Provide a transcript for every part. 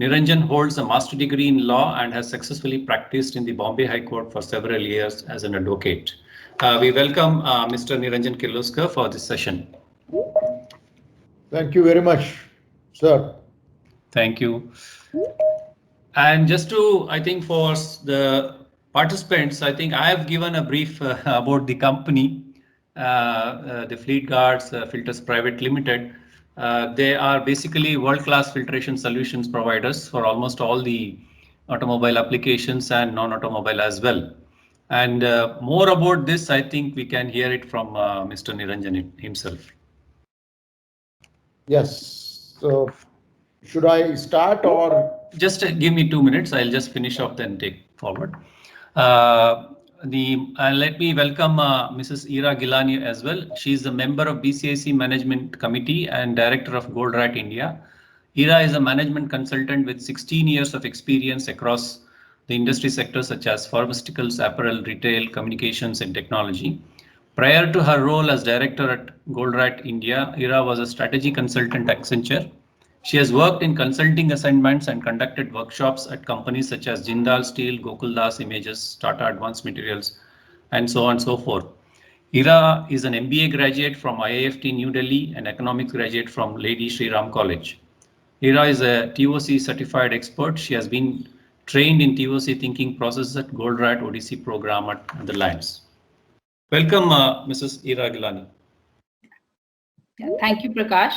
Niranjan holds a master degree in law and has successfully practiced in the Bombay High Court for several years as an advocate. We welcome Mr. Niranjan Kirloskar for this session. Thank you very much, sir. Thank you. And just to, I think for the participants, I think I have given a brief about the company, the Fleet Guards Filters Private Limited. They are basically world-class filtration solutions providers for almost all the automobile applications and non-automobile as well. And more about this, I think we can hear it from Mr. Niranjan himself. Yes. So, should I start or? Just give me 2 minutes. I'll just finish off, then take forward. Let me welcome Mrs. Ira Gilani as well. She's a member of BCIC Management Committee and Director of Goldratt India. Ira is a management consultant with 16 years of experience across the industry sectors such as pharmaceuticals, apparel, retail, communications, and technology. Prior to her role as director at Goldratt India, Ira was a strategy consultant at Accenture. She has worked in consulting assignments and conducted workshops at companies such as Jindal Steel, Gokuldas Images, Tata Advanced Materials, and so on and so forth. Ira is an MBA graduate from IIFT New Delhi and economics graduate from Lady Shri Ram College. Ira is a TOC certified expert. She has been trained in TOC thinking process at Goldratt ODC program at Netherlands. Welcome, Mrs. Ira Gilani. Yeah, thank you, Prakash.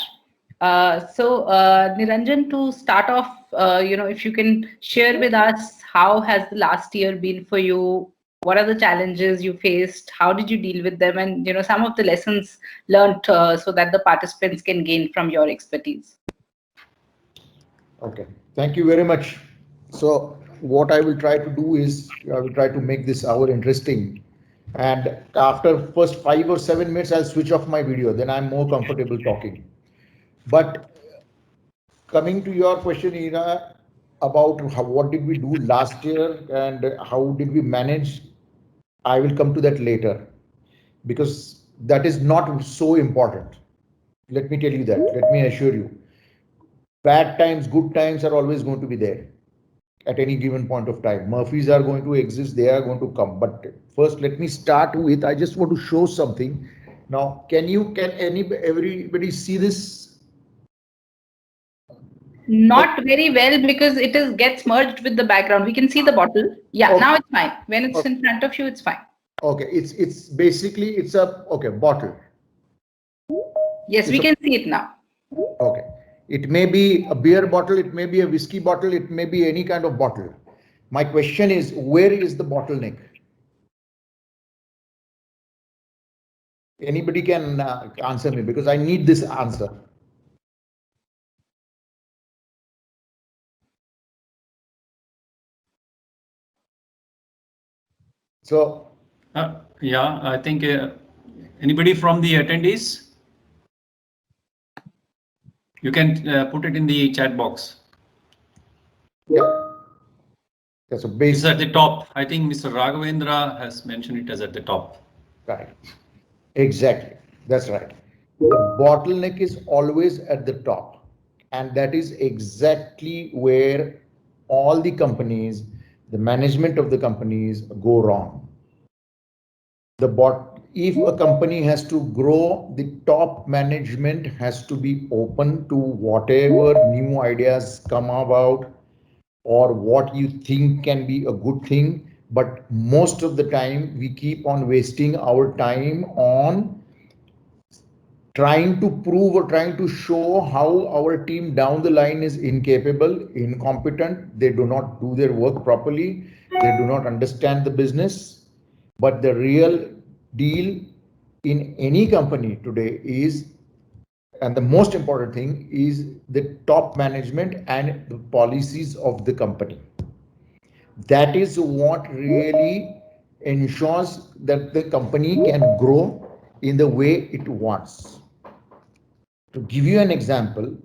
Niranjan, to start off, if you can share with us, how has the last year been for you? What are the challenges you faced? How did you deal with them? And, some of the lessons learned so that the participants can gain from your expertise. Okay, thank you very much. So what I will try to do is, I will try to make this hour interesting. And after first 5 or 7 minutes, I'll switch off my video. Then I'm more comfortable talking. But coming to your question, Ira, about what did we do last year and how did we manage, I will come to that later because that is not so important. Let me tell you that. Let me assure you. Bad times, good times are always going to be there at any given point of time. Murphys are going to exist, they are going to come. But first, let me start with, I just want to show something. Now, can everybody see this? Not very well because it gets merged with the background. We can see the bottle. Yeah, okay. Now it's fine. When it's in front of you, it's fine. Okay, it's basically a bottle. Yes, we can see it now. Okay. It may be a beer bottle, it may be a whiskey bottle, it may be any kind of bottle. My question is, where is the bottleneck? Anybody can answer me because I need this answer. So, yeah, I think anybody from the attendees? You can put it in the chat box. Yeah. That's a base. It's at the top. I think Mr. Raghavendra has mentioned it as at the top. Right. Exactly. That's right. The bottleneck is always at the top. And that is exactly where all the companies, the management of the companies go wrong. If a company has to grow, the top management has to be open to whatever new ideas come about or what you think can be a good thing. But most of the time we keep on wasting our time on trying to prove or trying to show how our team down the line is incapable, incompetent. They do not do their work properly. They do not understand the business. But the real deal in any company today is, and the most important thing is the top management and the policies of the company. That is what really ensures that the company can grow in the way it wants. To give you an example,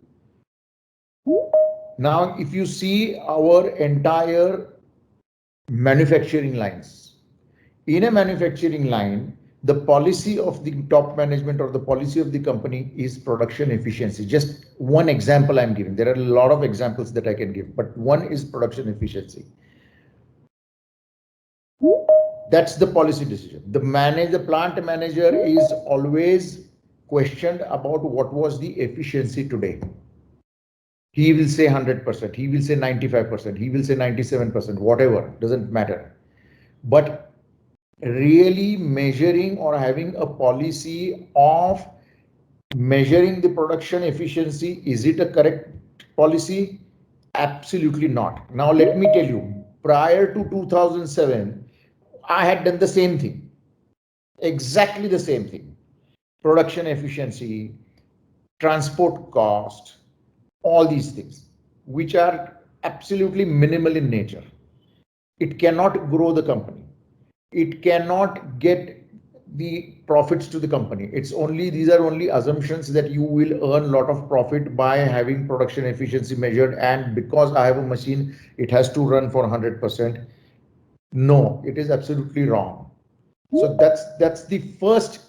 now if you see our entire manufacturing lines, in a manufacturing line, the policy of the top management or the policy of the company is production efficiency. Just one example I'm giving. There are a lot of examples that I can give, but one is production efficiency. That's the policy decision. The plant manager is always questioned about what was the efficiency today. He will say 100%, he will say 95%, he will say 97%, whatever, doesn't matter. But really measuring or having a policy of measuring the production efficiency, is it a correct policy? Absolutely not. Now let me tell you, prior to 2007, I had done the same thing, exactly the same thing. Production efficiency, transport cost, all these things, which are absolutely minimal in nature. It cannot grow the company. It cannot get the profits to the company. These are only assumptions that you will earn a lot of profit by having production efficiency measured. And because I have a machine, it has to run for 100%. No, it is absolutely wrong. So that's the first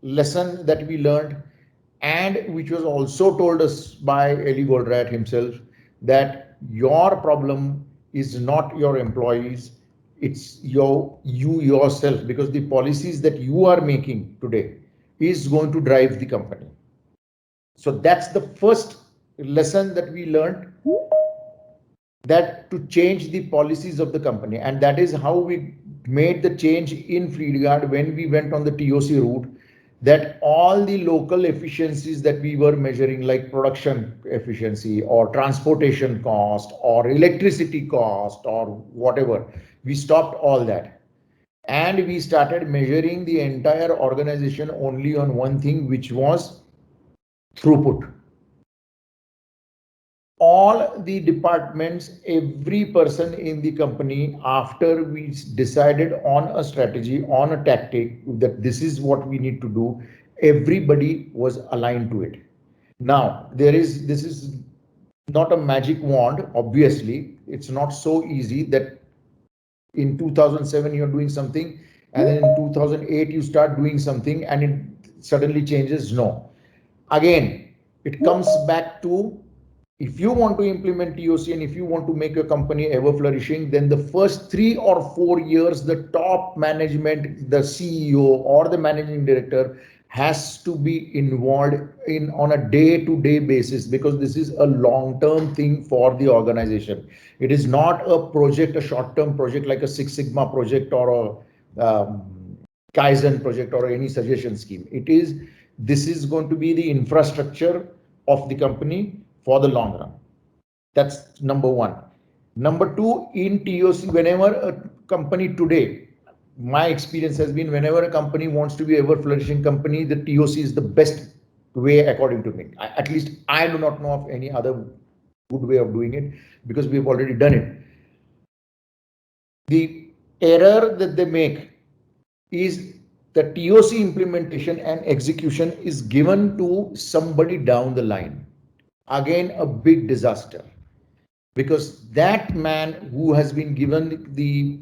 lesson that we learned, and which was also told us by Eli Goldratt himself, that your problem is not your employees, it's you yourself, because the policies that you are making today is going to drive the company. So that's the first lesson that we learned, that to change the policies of the company. And that is how we made the change in Fleetguard when we went on the TOC route, that all the local efficiencies that we were measuring, like production efficiency or transportation cost or electricity cost or whatever, we stopped all that. And we started measuring the entire organization only on one thing, which was throughput. All the departments, every person in the company, after we decided on a strategy, on a tactic, that this is what we need to do, everybody was aligned to it. Now, this is not a magic wand, obviously. It's not so easy that in 2007 you're doing something and then in 2008 you start doing something and it suddenly changes. No. Again, it comes back to, if you want to implement TOC and if you want to make your company ever flourishing, then the first 3 or 4 years, the top management, the CEO or the managing director has to be involved in on a day-to-day basis, because this is a long-term thing for the organization. It is not a project, a short-term project like a Six Sigma project or a Kaizen project or any suggestion scheme. This is going to be the infrastructure of the company for the long run. That's number one. Number two, in TOC, whenever a company today, my experience has been, whenever a company wants to be ever flourishing company, the TOC is the best way, according to me. At least I do not know of any other good way of doing it, because we've already done it. The error that they make is the TOC implementation and execution is given to somebody down the line. Again, a big disaster, because that man who has been given the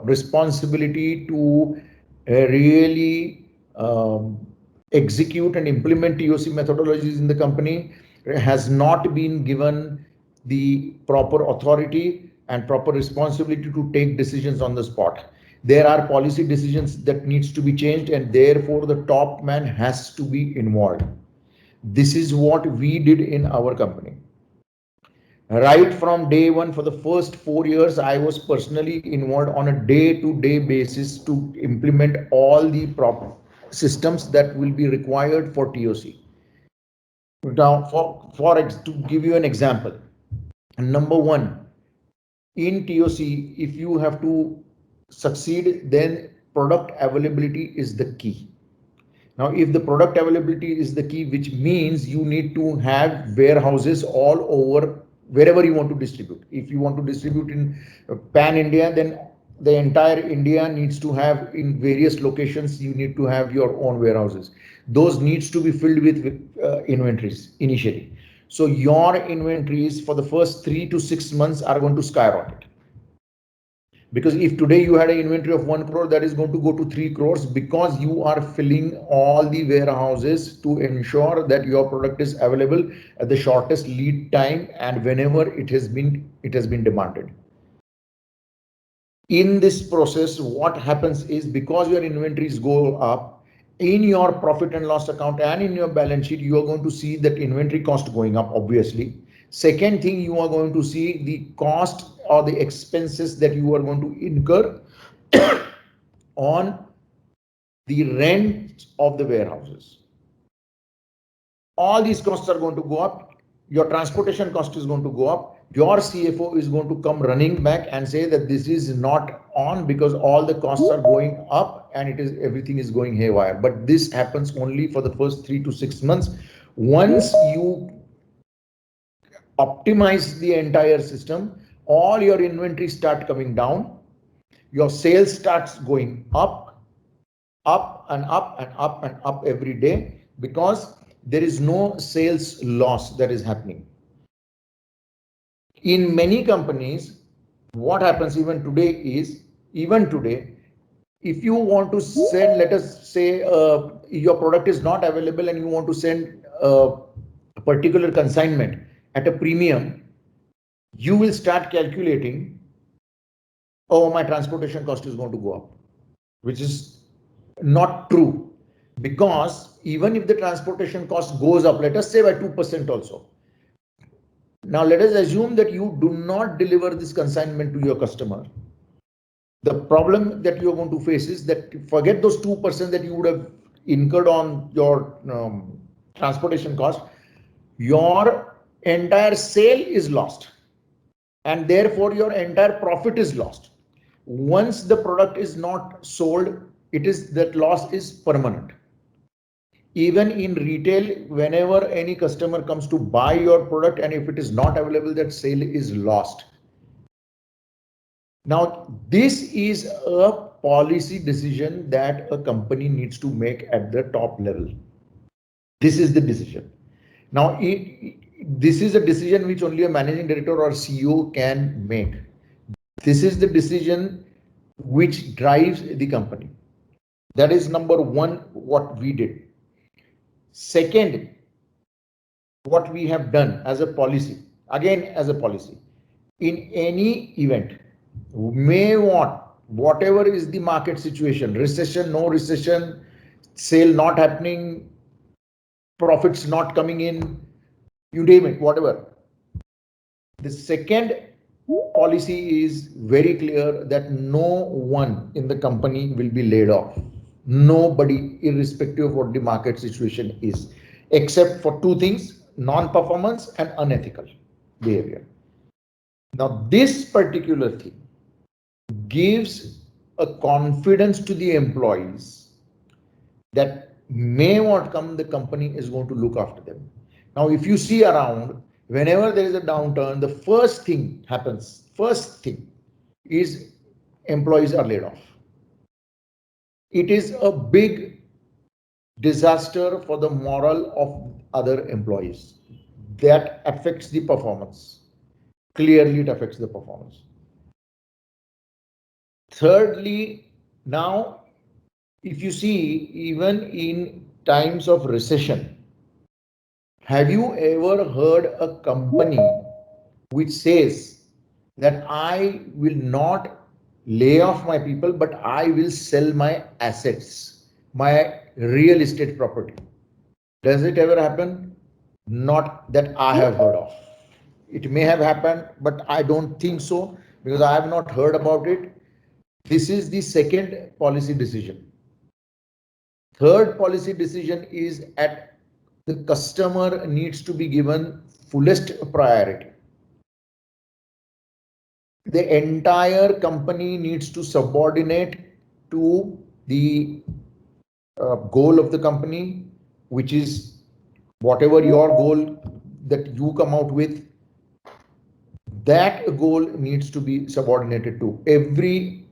responsibility to really execute and implement TOC methodologies in the company has not been given the proper authority and proper responsibility to take decisions on the spot. There are policy decisions that needs to be changed, and therefore the top man has to be involved. This is what we did in our company. Right from day one, for the first 4 years, I was personally involved on a day-to-day basis to implement all the proper systems that will be required for TOC. Now, to give you an example, number one, in TOC, if you have to succeed, then product availability is the key. Now, if the product availability is the key, which means you need to have warehouses all over wherever you want to distribute. If you want to distribute in pan India, then the entire India needs to have, in various locations, you need to have your own warehouses. Those needs to be filled with inventories initially. So your inventories for the first 3 to 6 months are going to skyrocket. Because if today you had an inventory of 1 crore, that is going to go to 3 crores because you are filling all the warehouses to ensure that your product is available at the shortest lead time and whenever it has been demanded. In this process, what happens is because your inventories go up in your profit and loss account and in your balance sheet, you are going to see that inventory cost going up, obviously. Second thing, you are going to see the cost or the expenses that you are going to incur on the rent of the warehouses. All these costs are going to go up. Your transportation cost is going to go up. Your CFO is going to come running back and say that this is not on because all the costs are going up and everything is going haywire. But this happens only for the first 3 to 6 months. Once you optimize the entire system, all your inventory start coming down, your sales starts going up and up and up and up every day, because there is no sales loss that is happening. In many companies, what happens even today is, if you want to send, let us say your product is not available and you want to send a particular consignment at a premium, you will start calculating, oh, my transportation cost is going to go up, which is not true. Because even if the transportation cost goes up, let us say by 2% also. Now let us assume that you do not deliver this consignment to your customer. The problem that you are going to face is that forget those 2% that you would have incurred on your transportation cost, your entire sale is lost and therefore your entire profit is lost. Once the product is not sold, that loss is permanent. Even in retail, whenever any customer comes to buy your product and if it is not available, that sale is lost. Now, this is a policy decision that a company needs to make at the top level. This is the decision. Now, this is a decision which only a managing director or CEO can make. This is the decision which drives the company. That is number one, what we did. Second, what we have done as a policy, again as a policy, in any event, whatever is the market situation, recession, no recession, sale not happening, profits not coming in, you name it, whatever. The second policy is very clear that no one in the company will be laid off. Nobody, irrespective of what the market situation is, except for two things: non-performance and unethical behavior. Now, this particular thing gives a confidence to the employees that may what come, the company is going to look after them. Now, if you see around, whenever there is a downturn, the first thing is employees are laid off. It is a big disaster for the morale of other employees. That affects the performance. Clearly, it affects the performance. Thirdly, now, if you see, even in times of recession, have you ever heard a company which says that I will not lay off my people, but I will sell my assets, my real estate property? Does it ever happen? Not that I have heard of. It may have happened, but I don't think so, because I have not heard about it. This is the second policy decision. Third policy decision is at the customer needs to be given fullest priority. The entire company needs to subordinate to the goal of the company, which is whatever your goal that you come out with, that goal needs to be subordinated to. Every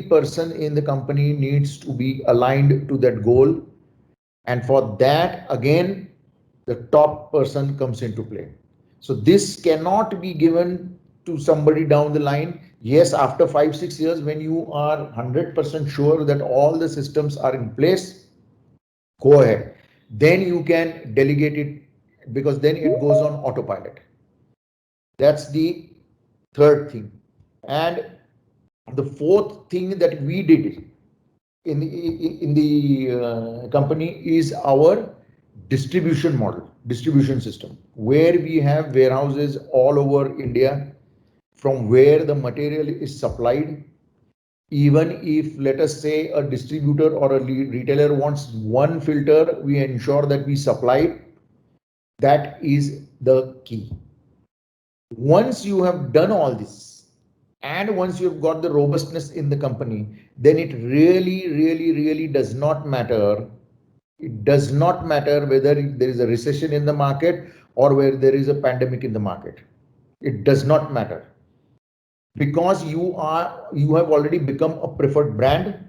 person in the company needs to be aligned to that goal. And for that, again, the top person comes into play. So this cannot be given to somebody down the line. Yes, after 5-6 years, when you are 100% sure that all the systems are in place, go ahead. Then you can delegate it, because then it goes on autopilot. That's the third thing. And the fourth thing that we did in the company is our distribution model, distribution system, where we have warehouses all over India, from where the material is supplied. Even if, let us say, a distributor or a retailer wants one filter, we ensure that we supply it. That is the key. Once you have done all this, and once you've got the robustness in the company, then it really does not matter. It does not matter whether there is a recession in the market or where there is a pandemic in the market. It does not matter, because you have already become a preferred brand.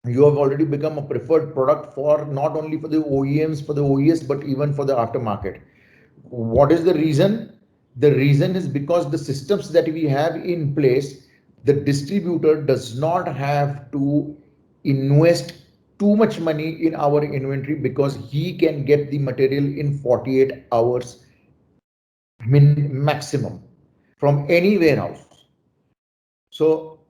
You have already become a preferred product for not only for the OEMs, for the OES, but even for the aftermarket. What is the reason? The reason is because the systems that we have in place, the distributor does not have to invest too much money in our inventory, because he can get the material in 48 hours maximum from any warehouse. So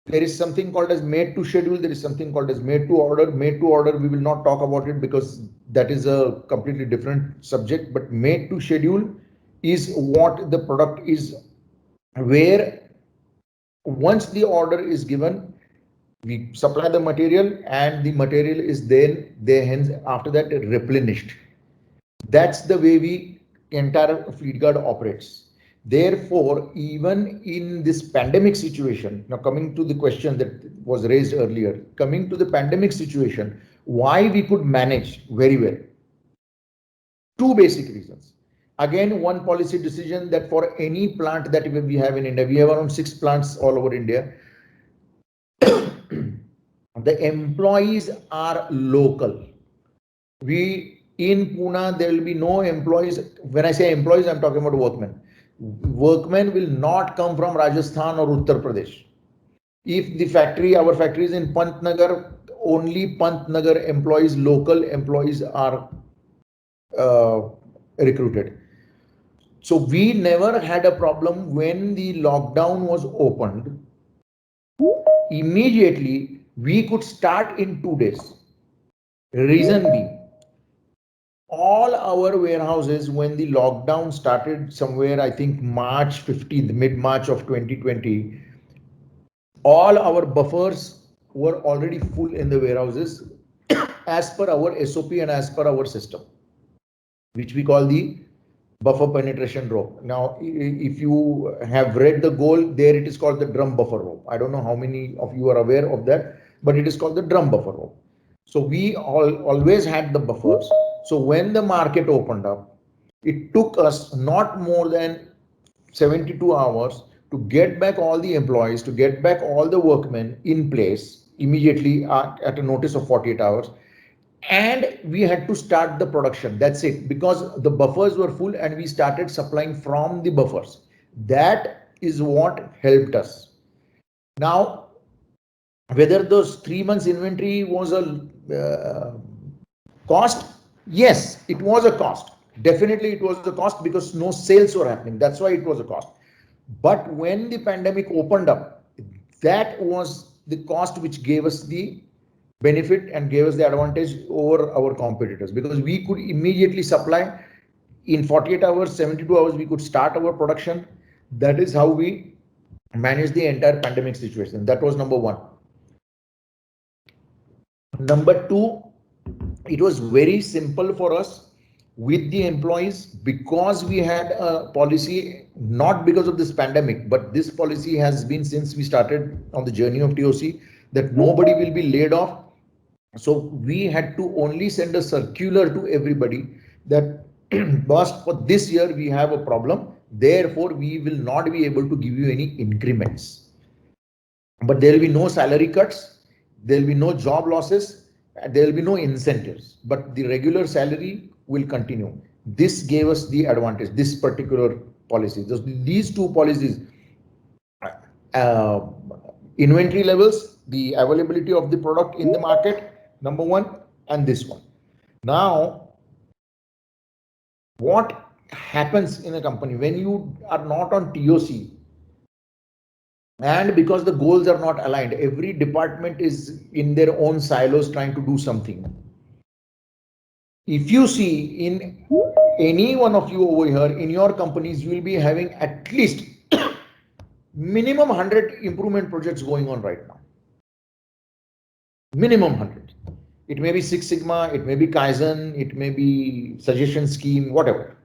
there is something called as made to schedule. There is something called as made to order. Made to order, we will not talk about it because that is a completely different subject. But made to schedule is what the product is, where once the order is given, we supply the material, and the material is then hence after that replenished. That's the way we entire Fleetguard operates. Therefore, even in this pandemic situation, now coming to the question that was raised earlier, coming to the pandemic situation, why we could manage very well? Two basic reasons. Again, one policy decision that for any plant that we have in India, we have around 6 plants all over India. The employees are local. In Pune, there will be no employees. When I say employees, I'm talking about workmen. Workmen will not come from Rajasthan or Uttar Pradesh. If the factory, our factory is in Pantnagar, only Pantnagar employees, local employees are recruited. So we never had a problem when the lockdown was opened. Immediately, we could start in 2 days. Reason being, all our warehouses, when the lockdown started somewhere, I think March 15th, mid-March of 2020, all our buffers were already full in the warehouses as per our SOP and as per our system, which we call the buffer penetration rope. Now, if you have read the goal, there it is called the drum buffer rope. I don't know how many of you are aware of that, but it is called the drum buffer rope. So we always had the buffers. So when the market opened up, it took us not more than 72 hours to get back all the employees, to get back all the workmen in place immediately at a notice of 48 hours. And we had to start the production. That's it, because the buffers were full and we started supplying from the buffers. That is what helped us. Now, whether those 3 months inventory was a cost, yes, it was a cost. Definitely it was a cost, because no sales were happening. That's why it was a cost. But when the pandemic opened up, that was the cost which gave us the benefit and gave us the advantage over our competitors, because we could immediately supply in 48 hours, 72 hours, we could start our production. That is how we managed the entire pandemic situation. That was number one. Number two, it was very simple for us with the employees, because we had a policy, not because of this pandemic, but this policy has been since we started on the journey of TOC, that nobody will be laid off. So we had to only send a circular to everybody that boss, for this year we have a problem, therefore we will not be able to give you any increments. But there will be no salary cuts, there will be no job losses, there will be no incentives, but the regular salary will continue. This gave us the advantage, this particular policy. These two policies, inventory levels, the availability of the product in the market, number one, and this one. Now, what happens in a company when you are not on TOC, and because the goals are not aligned, every department is in their own silos trying to do something. If you see in any one of you over here in your companies, you will be having at least minimum 100 improvement projects going on right now. Minimum 100. It may be Six Sigma, it may be Kaizen, it may be suggestion scheme, whatever.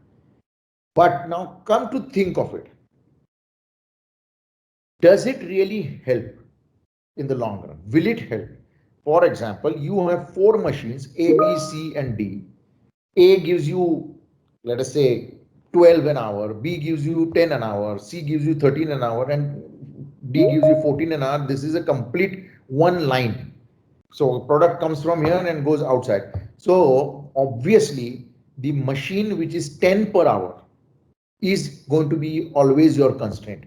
But now come to think of it. Does it really help in the long run? Will it help? For example, you have 4 machines, A, B, C, and D. A gives you, let us say, 12 an hour, B gives you 10 an hour, C gives you 13 an hour, and D gives you 14 an hour. This is a complete one line. So product comes from here and goes outside. So obviously the machine which is 10 per hour is going to be always your constraint.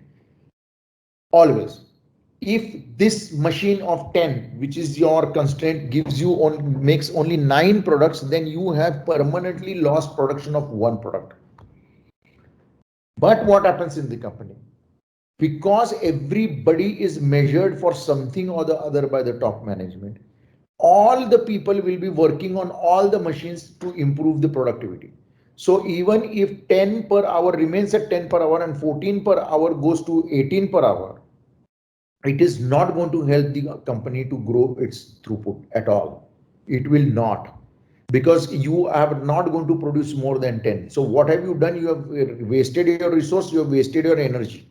Always. If this machine of 10, which is your constraint, gives you makes only 9 products, then you have permanently lost production of 1 product. But what happens in the company? Because everybody is measured for something or the other by the top management, all the people will be working on all the machines to improve the productivity. So even if 10 per hour remains at 10 per hour and 14 per hour goes to 18 per hour, it is not going to help the company to grow its throughput at all. It will not, because you are not going to produce more than 10. So what have you done? You have wasted your resource, you have wasted your energy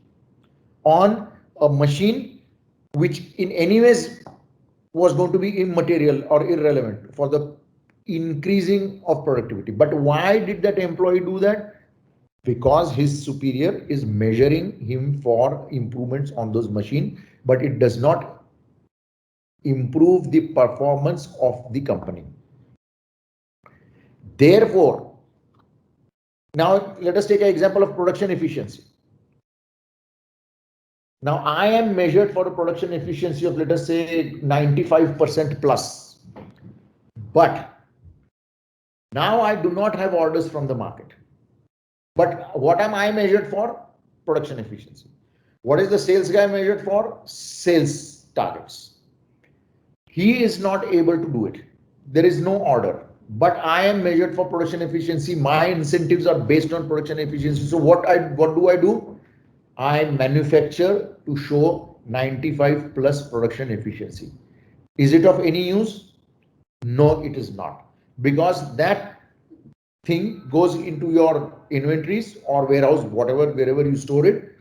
on a machine which in any ways was going to be immaterial or irrelevant for the increasing of productivity. But why did that employee do that? Because his superior is measuring him for improvements on those machines, but it does not improve the performance of the company. Therefore, now let us take an example of production efficiency. Now I am measured for a production efficiency of, let us say, 95% plus. But now I do not have orders from the market. But what am I measured for? Production efficiency. What is the sales guy measured for? Sales targets. He is not able to do it. There is no order. But I am measured for production efficiency. My incentives are based on production efficiency. So what do I do? I manufacture to show 95 plus production efficiency. Is it of any use? No, it is not. Because that thing goes into your inventories or warehouse, wherever you store it.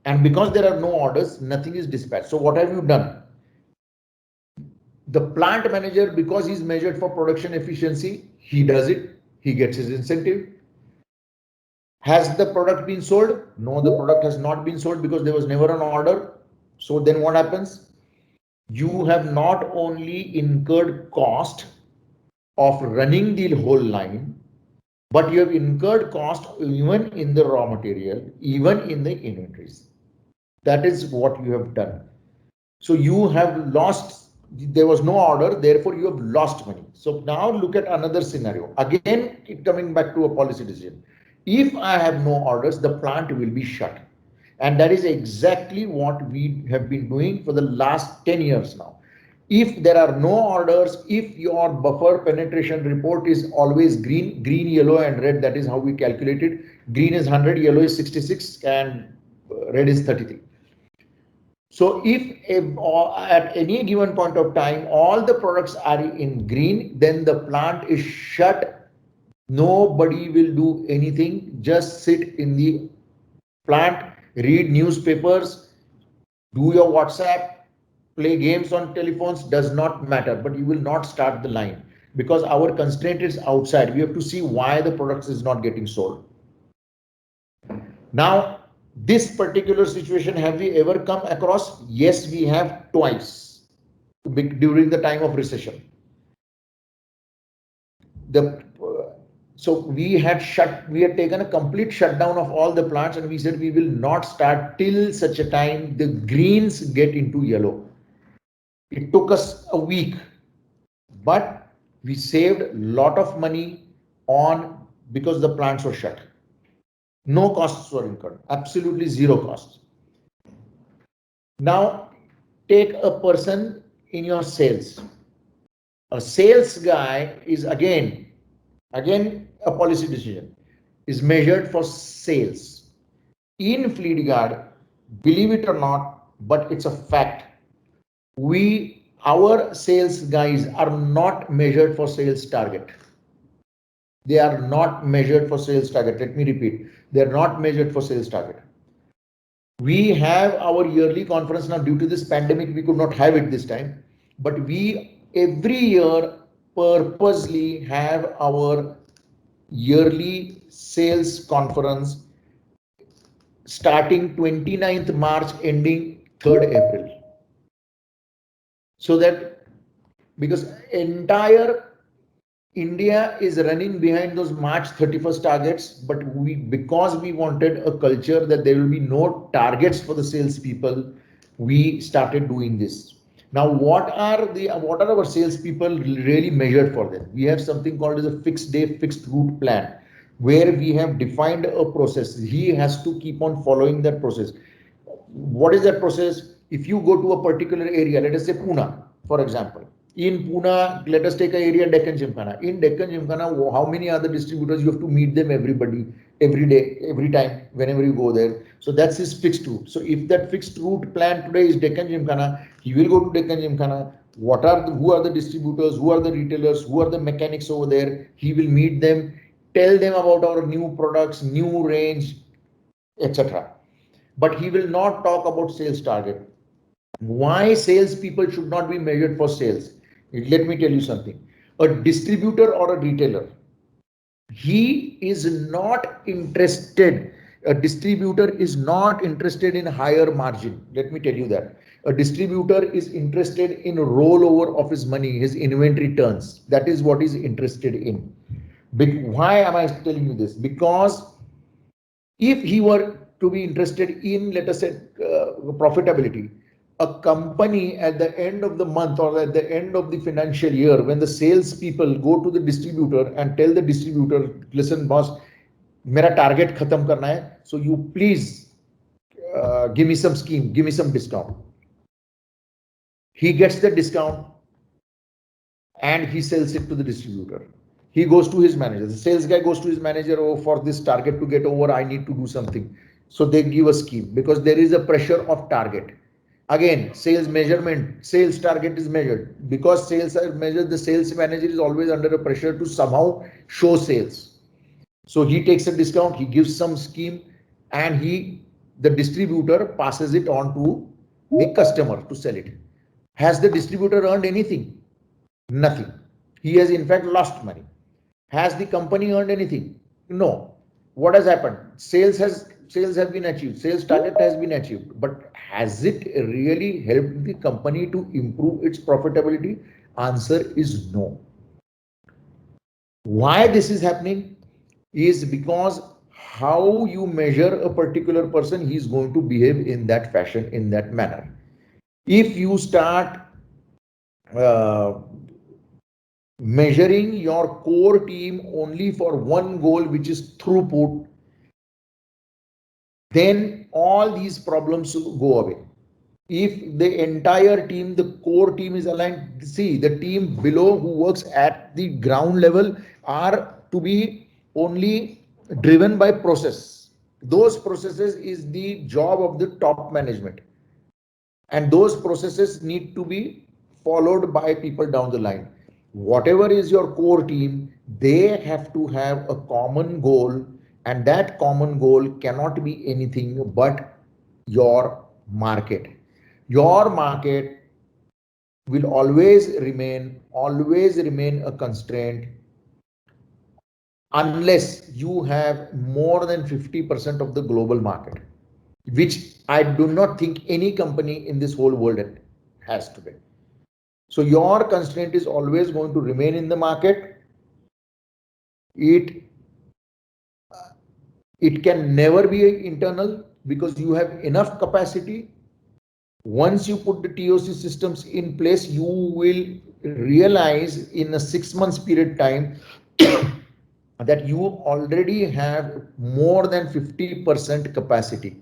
And because there are no orders, nothing is dispatched. So what have you done? The plant manager, because he's measured for production efficiency, he does it. He gets his incentive. Has the product been sold? No, the product has not been sold because there was never an order. So then what happens? You have not only incurred cost of running the whole line, but you have incurred cost even in the raw material, even in the inventories. That is what you have done. So you have lost, there was no order, therefore you have lost money. So now look at another scenario. Again, coming back to a policy decision. If I have no orders, the plant will be shut. And that is exactly what we have been doing for the last 10 years now. If there are no orders, if your buffer penetration report is always green, yellow, and red, that is how we calculate it. Green is 100, yellow is 66, and red is 33. So if at any given point of time, all the products are in green, then the plant is shut. Nobody will do anything. Just sit in the plant, read newspapers, do your WhatsApp, play games on telephones, does not matter, but you will not start the line because our constraint is outside. We have to see why the product is not getting sold. Now, this particular situation, have we ever come across? Yes, we have twice during the time of recession. So we had taken a complete shutdown of all the plants, and we said we will not start till such a time the greens get into yellow. It took us a week, but we saved a lot of money on because the plants were shut. No costs were incurred, absolutely zero costs. Now take a person in your sales. A sales guy is again a policy decision, is measured for sales. In Fleetguard, believe it or not, but it's a fact, our sales guys are not measured for sales target. They are not measured for sales target. Let me repeat, they are not measured for sales target. We have our yearly conference now. Due to this pandemic, we could not have it this time, but we every year purposely have our yearly sales conference starting 29th March, ending 3rd April. So that, because entire India is running behind those March 31st targets, but because we wanted a culture that there will be no targets for the salespeople, we started doing this. Now, what are our salespeople really measured for them? We have something called as a fixed day, fixed route plan, where we have defined a process. He has to keep on following that process. What is that process? If you go to a particular area, let us say Pune, for example. In Pune, let us take an area Deccan Gymkhana. In Deccan Gymkhana, how many other distributors you have to meet them every day, every time, whenever you go there. So that's his fixed route. So if that fixed route plan today is Deccan Gymkhana, he will go to Deccan Gymkhana. Who are the distributors, who are the retailers, who are the mechanics over there? He will meet them, tell them about our new products, new range, etc. But he will not talk about sales target. Why salespeople should not be measured for sales? Let me tell you something. A distributor or a retailer, he is not interested. A distributor is not interested in higher margin. Let me tell you that. A distributor is interested in rollover of his money, his inventory turns. That is what he's interested in. Why am I telling you this? Because if he were to be interested in, let us say, profitability, a company at the end of the month or at the end of the financial year, when the sales people go to the distributor and tell the distributor, listen, boss, mera target khatam karna hai, so you please give me some scheme, give me some discount. He gets the discount and he sells it to the distributor. He goes to his manager. The sales guy goes to his manager. Oh, for this target to get over, I need to do something. So they give a scheme because there is a pressure of target. Again, sales measurement, sales target is measured. Because sales are measured, the sales manager is always under a pressure to somehow show sales. So he takes a discount, he gives some scheme, and the distributor passes it on to the customer to sell it. Has the distributor earned anything? Nothing. He has in fact lost money. Has the company earned anything? No. What has happened? Sales have been achieved. Sales target has been achieved. But has it really helped the company to improve its profitability? Answer is no. Why this is happening is because how you measure a particular person, he is going to behave in that fashion, in that manner. If you start measuring your core team only for one goal, which is throughput, then all these problems go away. If the entire team, the core team is aligned, see the team below who works at the ground level are to be only driven by process. Those processes is the job of the top management. And those processes need to be followed by people down the line. Whatever is your core team, they have to have a common goal, and that common goal cannot be anything but your market. Your market will always remain a constraint unless you have more than 50% of the global market, which I do not think any company in this whole world has today. So your constraint is always going to remain in the market. It It can never be internal because you have enough capacity. Once you put the TOC systems in place, you will realize in a 6 months period time that you already have more than 50% capacity.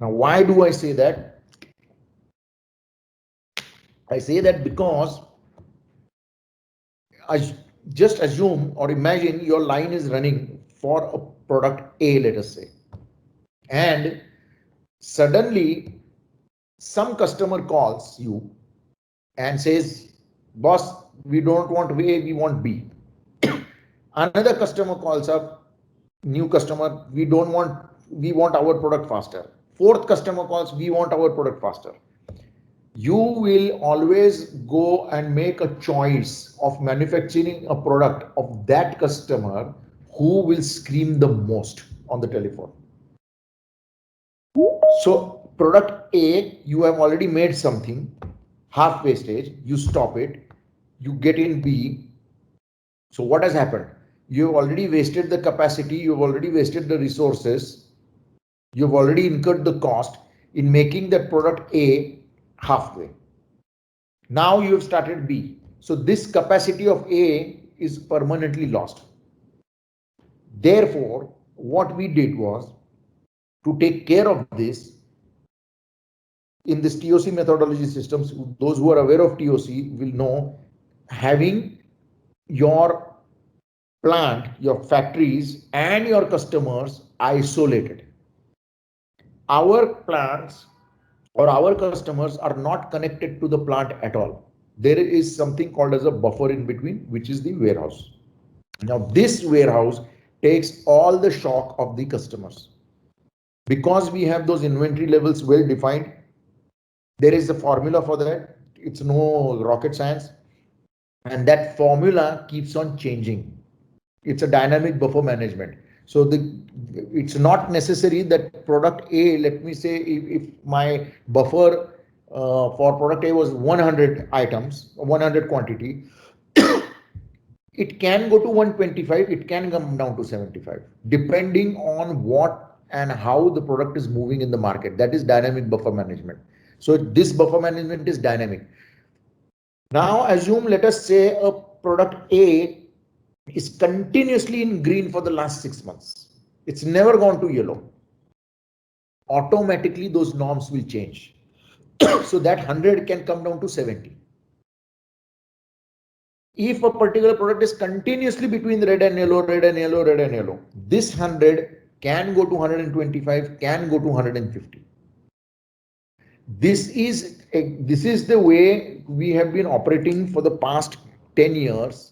Now, why do I say that? I say that because I just assume or imagine your line is running for a product A, let us say, and suddenly some customer calls you and says, boss, we don't want A, we want B. Another customer calls up, new customer, we want our product faster. Fourth customer calls, we want our product faster. You will always go and make a choice of manufacturing a product of that customer who will scream the most on the telephone. So product A, you have already made something, half wastage, you stop it, you get in B. So what has happened? You've already wasted the capacity, you've already wasted the resources, you've already incurred the cost in making that product A halfway. Now you have started B. So this capacity of A is permanently lost. Therefore, what we did was to take care of this in this TOC methodology systems. Those who are aware of TOC will know having your plant, your factories and your customers isolated. Our plants or our customers are not connected to the plant at all. There is something called as a buffer in between, which is the warehouse. Now this warehouse takes all the shock of the customers. Because we have those inventory levels well defined, there is a formula for that. It's no rocket science. And that formula keeps on changing. It's a dynamic buffer management. So it's not necessary that product A, let me say if my buffer for product A was 100 items, 100 quantity, it can go to 125, it can come down to 75, depending on what and how the product is moving in the market. That is dynamic buffer management. So this buffer management is dynamic. Now assume, let us say a product A is continuously in green for the last 6 months. It's never gone to yellow. Automatically those norms will change. So that 100 can come down to 70. If a particular product is continuously between red and yellow, red and yellow, red and yellow, this 100 can go to 125, can go to 150. This is the way we have been operating for the past 10 years.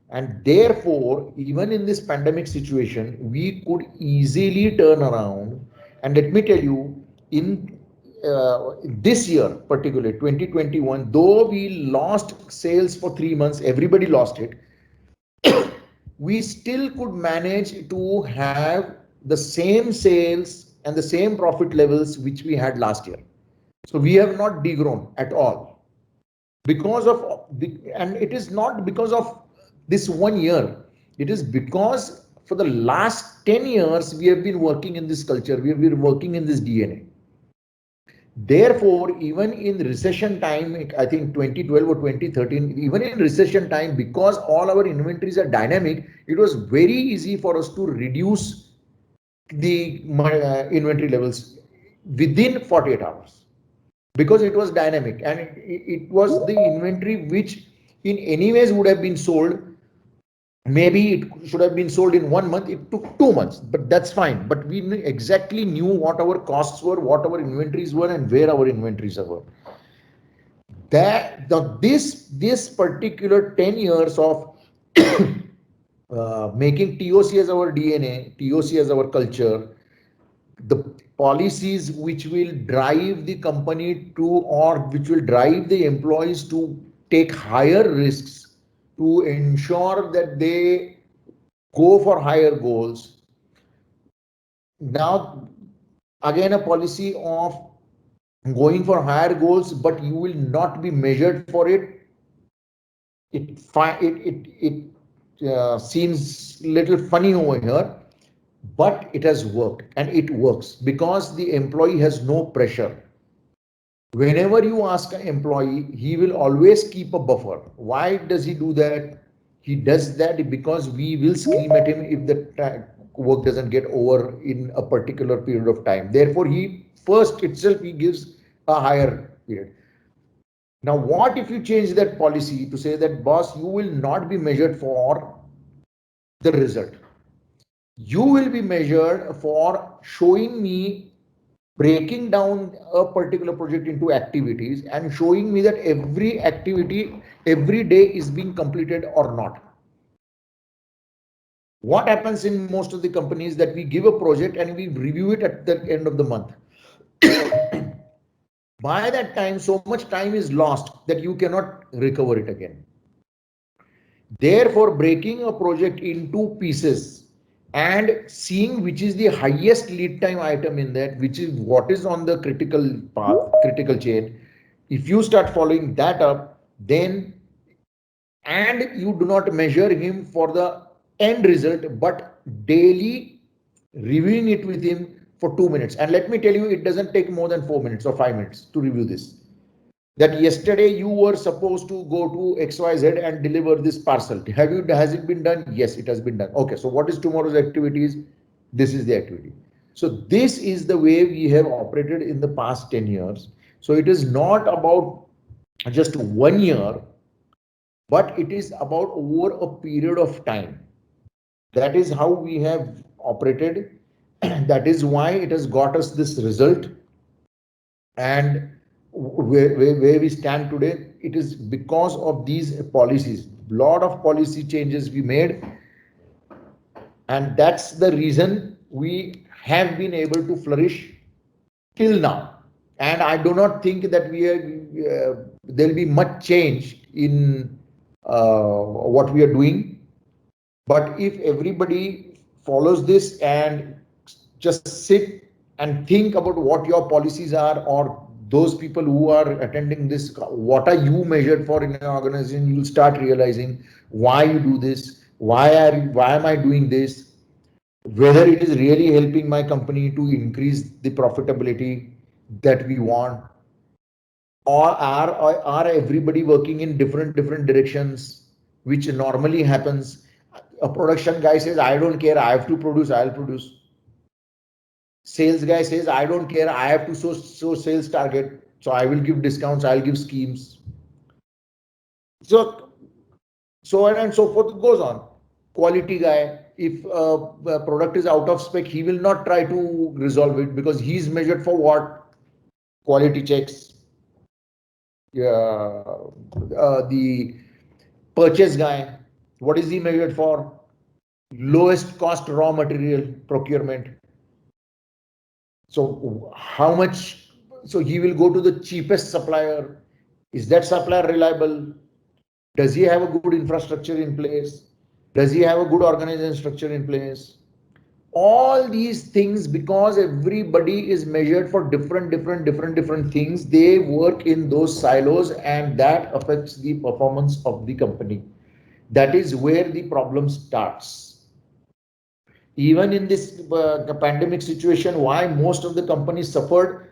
And therefore, even in this pandemic situation, we could easily turn around. And let me tell you, in this year, particularly 2021, though we lost sales for 3 months, everybody lost it, we still could manage to have the same sales and the same profit levels which we had last year. So we have not degrown at all because of and it is not because of this 1 year. It is because for the last 10 years, we have been working in this culture. We have been working in this DNA. Therefore, even in recession time, I think 2012 or 2013, even in recession time, because all our inventories are dynamic, it was very easy for us to reduce the inventory levels within 48 hours because it was dynamic, and it was the inventory which in any ways would have been sold. Maybe it should have been sold in 1 month. It took 2 months, but that's fine. But we exactly knew what our costs were, what our inventories were, and where our inventories were. This particular 10 years of making TOC as our DNA, TOC as our culture, the policies which will drive the company to, or which will drive the employees to take higher risks, to ensure that they go for higher goals. Now, again, a policy of going for higher goals, but you will not be measured for it. It seems little funny over here. but it has worked, and it works because the employee has no pressure. Whenever you ask an employee, he will always keep a buffer. Why does he do that? He does that because we will scream at him if the work doesn't get over in a particular period of time. Therefore, he first itself, he gives a higher period. Now, what if you change that policy to say that, boss, you will not be measured for the result. You will be measured for showing me, breaking down a particular project into activities and showing me that every activity every day is being completed or not. What happens in most of the companies that we give a project and we review it at the end of the month. By that time, so much time is lost that you cannot recover it again. Therefore, breaking a project into pieces and seeing which is the highest lead time item in that, which is what is on the critical path, critical chain. If you start following that up, then, and you do not measure him for the end result, but daily reviewing it with him for 2 minutes. And let me tell you, it doesn't take more than 4 minutes or 5 minutes to review this. That yesterday you were supposed to go to XYZ and deliver this parcel. Has it been done? Yes, it has been done. Okay, so what is tomorrow's activities? This is the activity. So this is the way we have operated in the past 10 years. So it is not about just 1 year, but it is about over a period of time. That is how we have operated. That is why it has got us this result. And where we stand today, it is because of these policies. Lot of policy changes we made, and that's the reason we have been able to flourish till now. And I do not think that there will be much change in what we are doing. But if everybody follows this and just sit and think about what your policies are, or those people who are attending this, what are you measured for in an organization, you'll start realizing why you do this, why am I doing this, whether it is really helping my company to increase the profitability that we want, or are everybody working in different directions, which normally happens. A production guy says, I don't care, I have to produce, I'll produce. Sales guy says, I don't care, I have to show sales target, so I will give discounts, I'll give schemes. So on and so forth, it goes on. Quality guy, if a product is out of spec, he will not try to resolve it because he's measured for what? Quality checks. The purchase guy, what is he measured for? Lowest cost raw material procurement. So how much? So he will go to the cheapest supplier. Is that supplier reliable? Does he have a good infrastructure in place? Does he have a good organization structure in place? All these things, because everybody is measured for different things, they work in those silos, and that affects the performance of the company. That is where the problem starts. Even in this pandemic situation, why most of the companies suffered?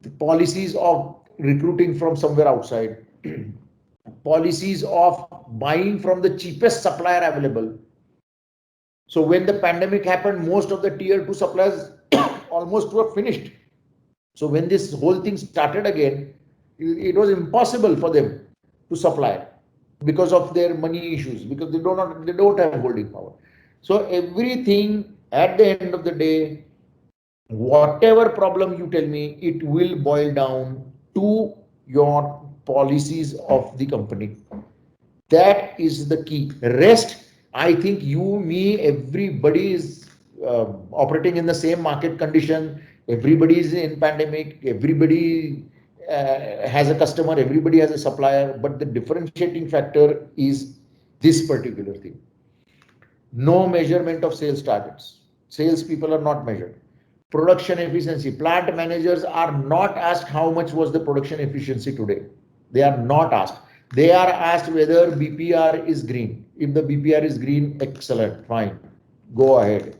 The policies of recruiting from somewhere outside, policies of buying from the cheapest supplier available. So when the pandemic happened, most of the tier 2 suppliers almost were finished. So when this whole thing started again, it was impossible for them to supply because of their money issues, because they don't have holding power. So everything at the end of the day, whatever problem you tell me, it will boil down to your policies of the company. That is the key. Rest, I think you, me, everybody is operating in the same market condition. Everybody is in pandemic. Everybody has a customer. Everybody has a supplier. But the differentiating factor is this particular thing. No measurement of sales targets. Sales people are not measured. Production efficiency. Plant managers are not asked how much was the production efficiency today. They are not asked. They are asked whether BPR is green. If the BPR is green, excellent, fine, go ahead.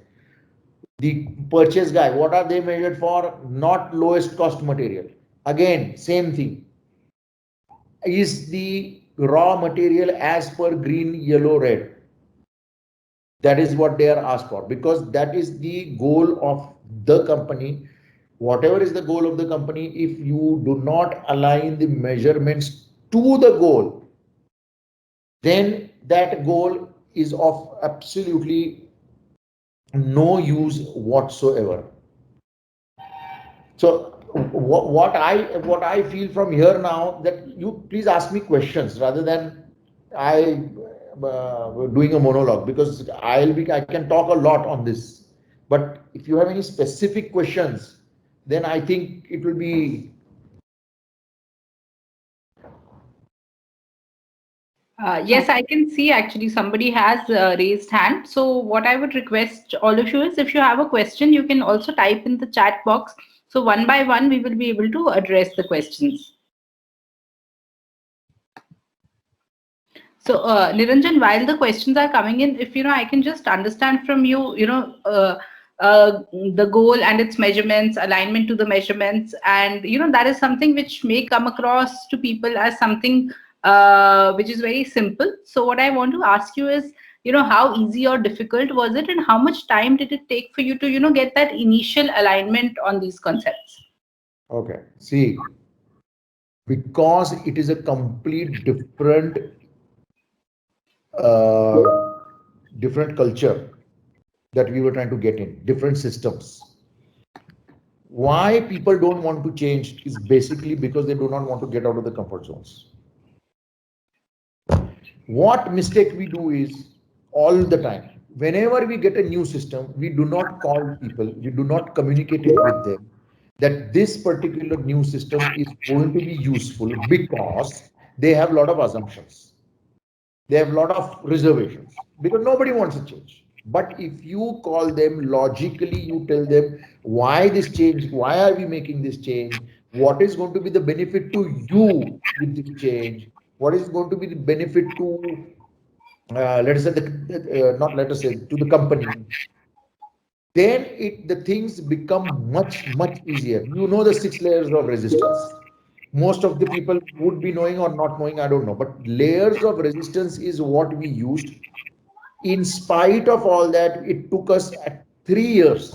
The purchase guy, what are they measured for? Not lowest cost material. Again, same thing. Is the raw material as per green, yellow, red? That is what they are asked for, because that is the goal of the company. Whatever is the goal of the company, if you do not align the measurements to the goal, then that goal is of absolutely no use whatsoever. So what I feel from here now, that you please ask me questions rather than I doing a monologue, because I can talk a lot on this. But if you have any specific questions, then I think it will be. Yes, I can see actually somebody has raised hand. So what I would request all of you is, if you have a question, you can also type in the chat box. So one by one, we will be able to address the questions. So Niranjan, while the questions are coming in, if I can just understand from you, the goal and its measurements, alignment to the measurements, and that is something which may come across to people as something which is very simple. So what I want to ask you is, how easy or difficult was it, and how much time did it take for you to get that initial alignment on these concepts? Okay, see, because it is a complete uh, different culture that we were trying to get in, different systems. Why people don't want to change is basically because they do not want to get out of the comfort zones. What mistake we do is, all the time, whenever we get a new system, we do not call people, we do not communicate it with them that this particular new system is going to be useful, because they have a lot of assumptions. They have a lot of reservations, because nobody wants a change. But if you call them logically, you tell them why this change, why are we making this change, what is going to be the benefit to you with this change, what is going to be the benefit to, let us say, not let us say, to the company, then the things become much easier. The 6 layers of resistance. Most of the people would be knowing or not knowing, I don't know, but layers of resistance is what we used. In spite of all that, it took us 3 years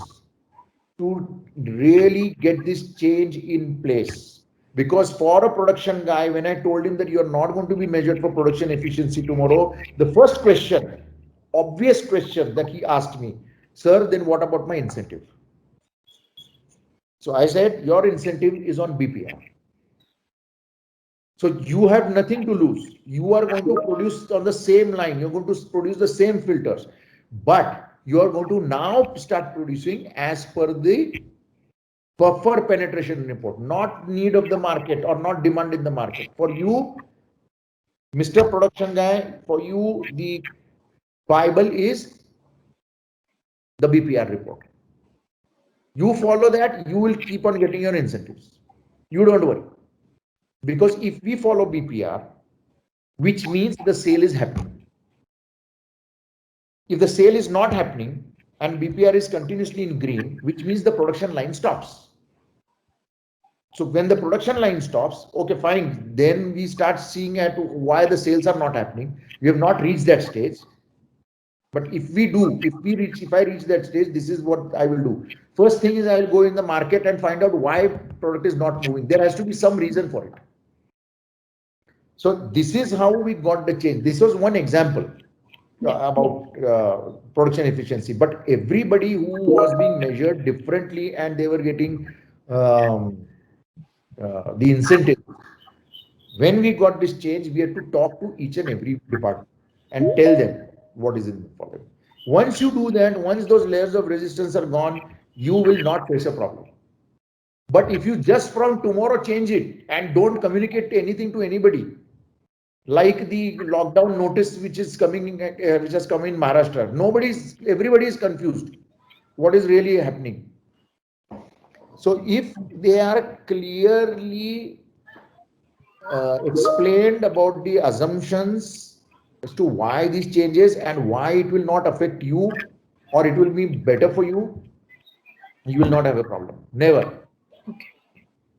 to really get this change in place. Because for a production guy, when I told him that you're not going to be measured for production efficiency tomorrow, the first question, obvious question that he asked me, sir, then what about my incentive? So I said, your incentive is on BPR. So you have nothing to lose. You are going to produce on the same line. You're going to produce the same filters, but you are going to now start producing as per the buffer penetration report, not need of the market or not demand in the market. For you, Mr. Production Guy, for you, the Bible is the BPR report. You follow that, you will keep on getting your incentives. You don't worry. Because if we follow BPR, which means the sale is happening. If the sale is not happening and BPR is continuously in green, which means the production line stops. So when the production line stops, okay, fine. Then we start seeing at why the sales are not happening. We have not reached that stage. But if I reach that stage, this is what I will do. First thing is I will go in the market and find out why product is not moving. There has to be some reason for it. So this is how we got the change. This was one example about production efficiency, but everybody who was being measured differently and they were getting the incentive. When we got this change, we had to talk to each and every department and tell them what is in for them. Once you do that, once those layers of resistance are gone, you will not face a problem. But if you just from tomorrow change it and don't communicate anything to anybody, like the lockdown notice which is coming, which has come in Maharashtra, everybody is confused. What is really happening? So if they are clearly explained about the assumptions as to why these changes and why it will not affect you or it will be better for you, You will not have a problem. Never. Okay.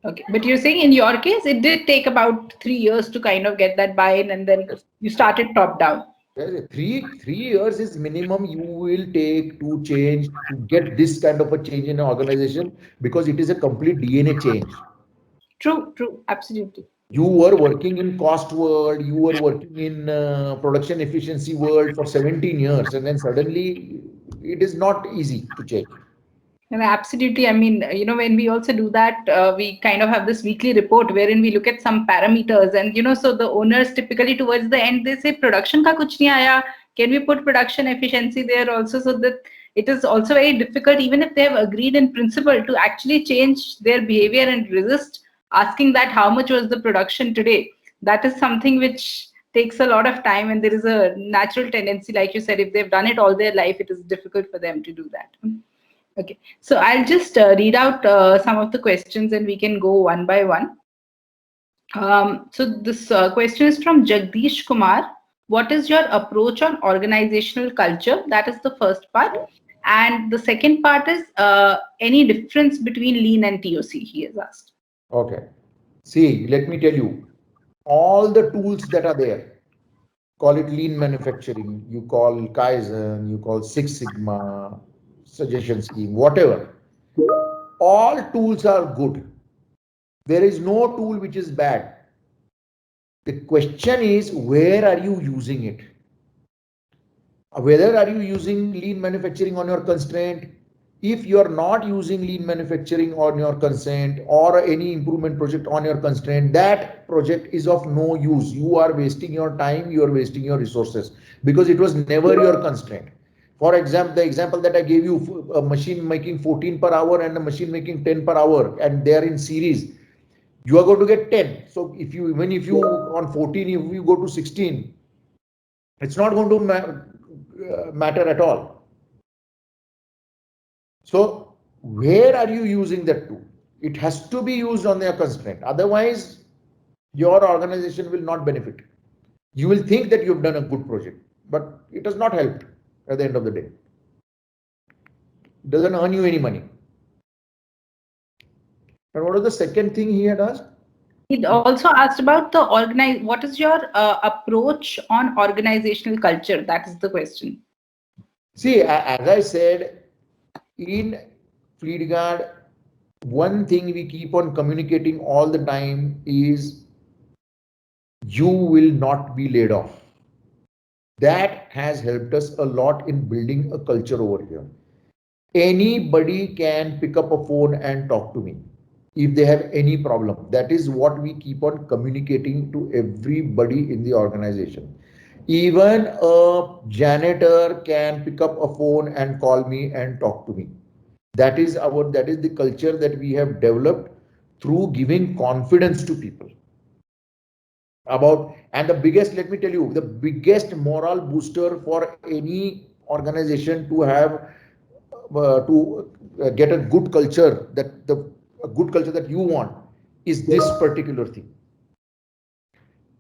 Okay. But you're saying in your case, it did take about 3 years to kind of get that buy-in, and then you started top down. Three years is minimum you will take to change, to get this kind of a change in an organization, because it is a complete DNA change. True, true, absolutely. You were working in cost world, you were working in production efficiency world for 17 years, and then suddenly it is not easy to change. And absolutely. I mean, when we also do that, we kind of have this weekly report wherein we look at some parameters, and so the owners typically towards the end they say production ka kuch nahi aaya. Can we put production efficiency there also? So that it is also very difficult, even if they have agreed in principle, to actually change their behavior and resist asking that how much was the production today. That is something which takes a lot of time, and there is a natural tendency, like you said, if they've done it all their life, it is difficult for them to do that. Okay, so I'll just read out some of the questions and we can go one by one. So this question is from Jagdish Kumar. What is your approach on organizational culture? That is the first part. And the second part is any difference between lean and TOC, he has asked. Okay. See, let me tell you, all the tools that are there, call it lean manufacturing, you call Kaizen, you call Six Sigma, suggestion scheme, whatever. All tools are good. There is no tool which is bad. The question is, where are you using it? Whether are you using lean manufacturing on your constraint? If you are not using lean manufacturing on your constraint or any improvement project on your constraint, that project is of no use. You are wasting your time, you are wasting your resources, because it was never your constraint. For example, the example that I gave you, a machine making 14 per hour and a machine making 10 per hour, and they are in series, you are going to get 10. So if you, even if you on 14, if you go to 16, it's not going to matter at all. So where are you using that tool? It has to be used on their constraint. Otherwise, your organization will not benefit. You will think that you've done a good project, but it does not help at the end of the day. It doesn't earn you any money. And what was the second thing he had asked? He also asked about the what is your approach on organizational culture? That is the question. See, as I said, in Fleetguard, one thing we keep on communicating all the time is you will not be laid off. That has helped us a lot in building a culture over here. Anybody can pick up a phone and talk to me if they have any problem. That is what we keep on communicating to everybody in the organization. Even a janitor can pick up a phone and call me and talk to me. That is the culture that we have developed through giving confidence to people. And the biggest, let me tell you, the biggest moral booster for any organization to have get a good culture, a good culture that you want, is this particular thing.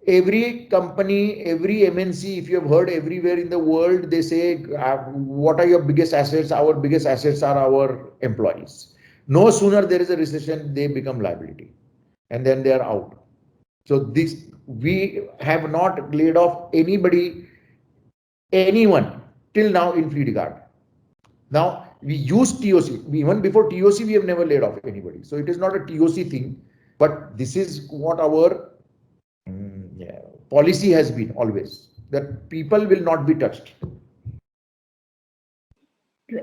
Every company, every MNC, if you have heard everywhere in the world, they say, what are your biggest assets? Our biggest assets are our employees. No sooner there is a recession, they become liability, and then they are out. So we have not laid off anyone till now in Fleetguard. Now we use TOC. Even before TOC, we have never laid off anybody. So it is not a TOC thing, but this is what our policy has been always, that people will not be touched.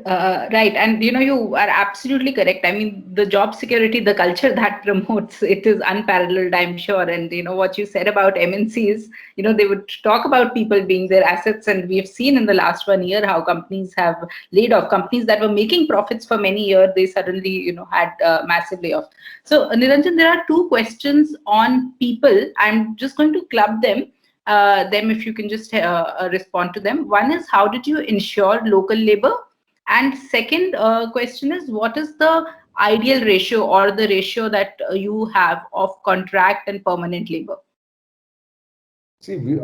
Right, and you are absolutely correct. I mean, the job security, the culture that promotes, it is unparalleled, I'm sure. And what you said about MNCs, they would talk about people being their assets, and we have seen in the last 1 year how companies have laid off. Companies that were making profits for many years, they suddenly had massive layoff. So Niranjan, there are two questions on people. I'm just going to club them if you can just respond to them. One is, how did you ensure local labor? And second question is, what is the ideal ratio or the ratio that you have of contract and permanent labor? See,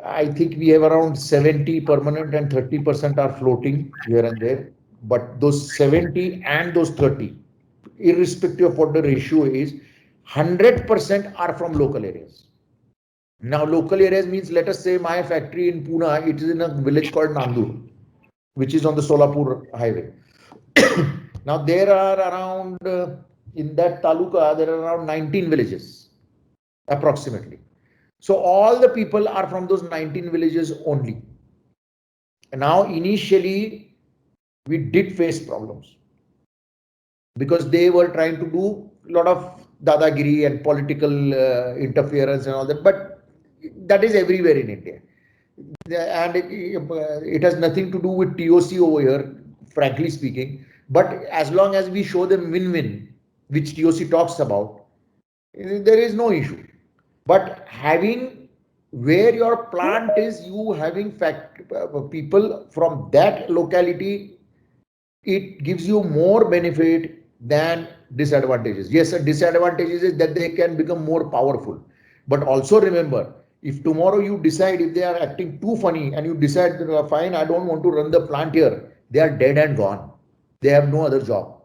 I think we have around 70 permanent and 30% are floating here and there. but those 70 and those 30, irrespective of what the ratio is, 100% are from local areas. Now, local areas means, let us say my factory in Pune, it is in a village called Nandur, which is on the Solapur highway. Now, there are around, in that taluka, there are around 19 villages, approximately. So, all the people are from those 19 villages only. And now, initially, we did face problems because they were trying to do a lot of dadagiri and political interference and all that. But that is everywhere in India. And it has nothing to do with TOC over here, frankly speaking. But as long as we show them win-win, which TOC talks about, there is no issue. But having where your plant is, you having people from that locality, it gives you more benefit than disadvantages. Yes, a disadvantages is that they can become more powerful. But also remember, if tomorrow you decide, if they are acting too funny and you decide, fine, I don't want to run the plant here, they are dead and gone. They have no other job.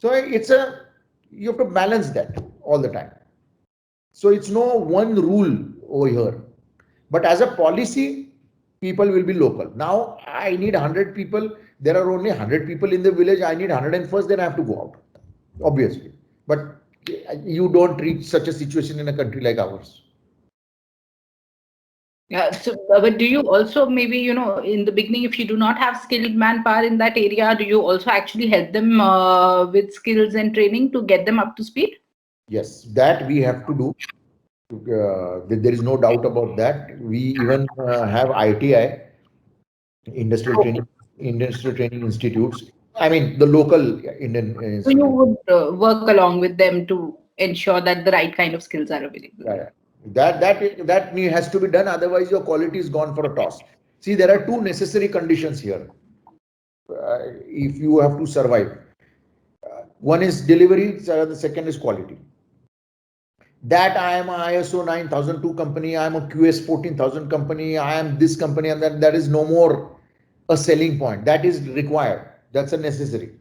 So you have to balance that all the time. So it's no one rule over here. But as a policy, people will be local. Now I need 100 people. There are only 100 people in the village. I need 101st, then I have to go out, obviously. But you don't reach such a situation in a country like ours. Yeah. So, but do you also maybe, in the beginning, if you do not have skilled manpower in that area, do you also actually help them with skills and training to get them up to speed? Yes, that we have to do. There is no doubt about that. We even have ITI, industrial training institutes. I mean, the local Indian So you institute. would work along with them to ensure that the right kind of skills are available. Yeah. That has to be done. Otherwise, your quality is gone for a toss. See, there are two necessary conditions here. If you have to survive, one is delivery, the second is quality. That I am a ISO 9002 company, I am a QS 14,000 company, I am this company, and that is no more a selling point. That is required. That's a necessary.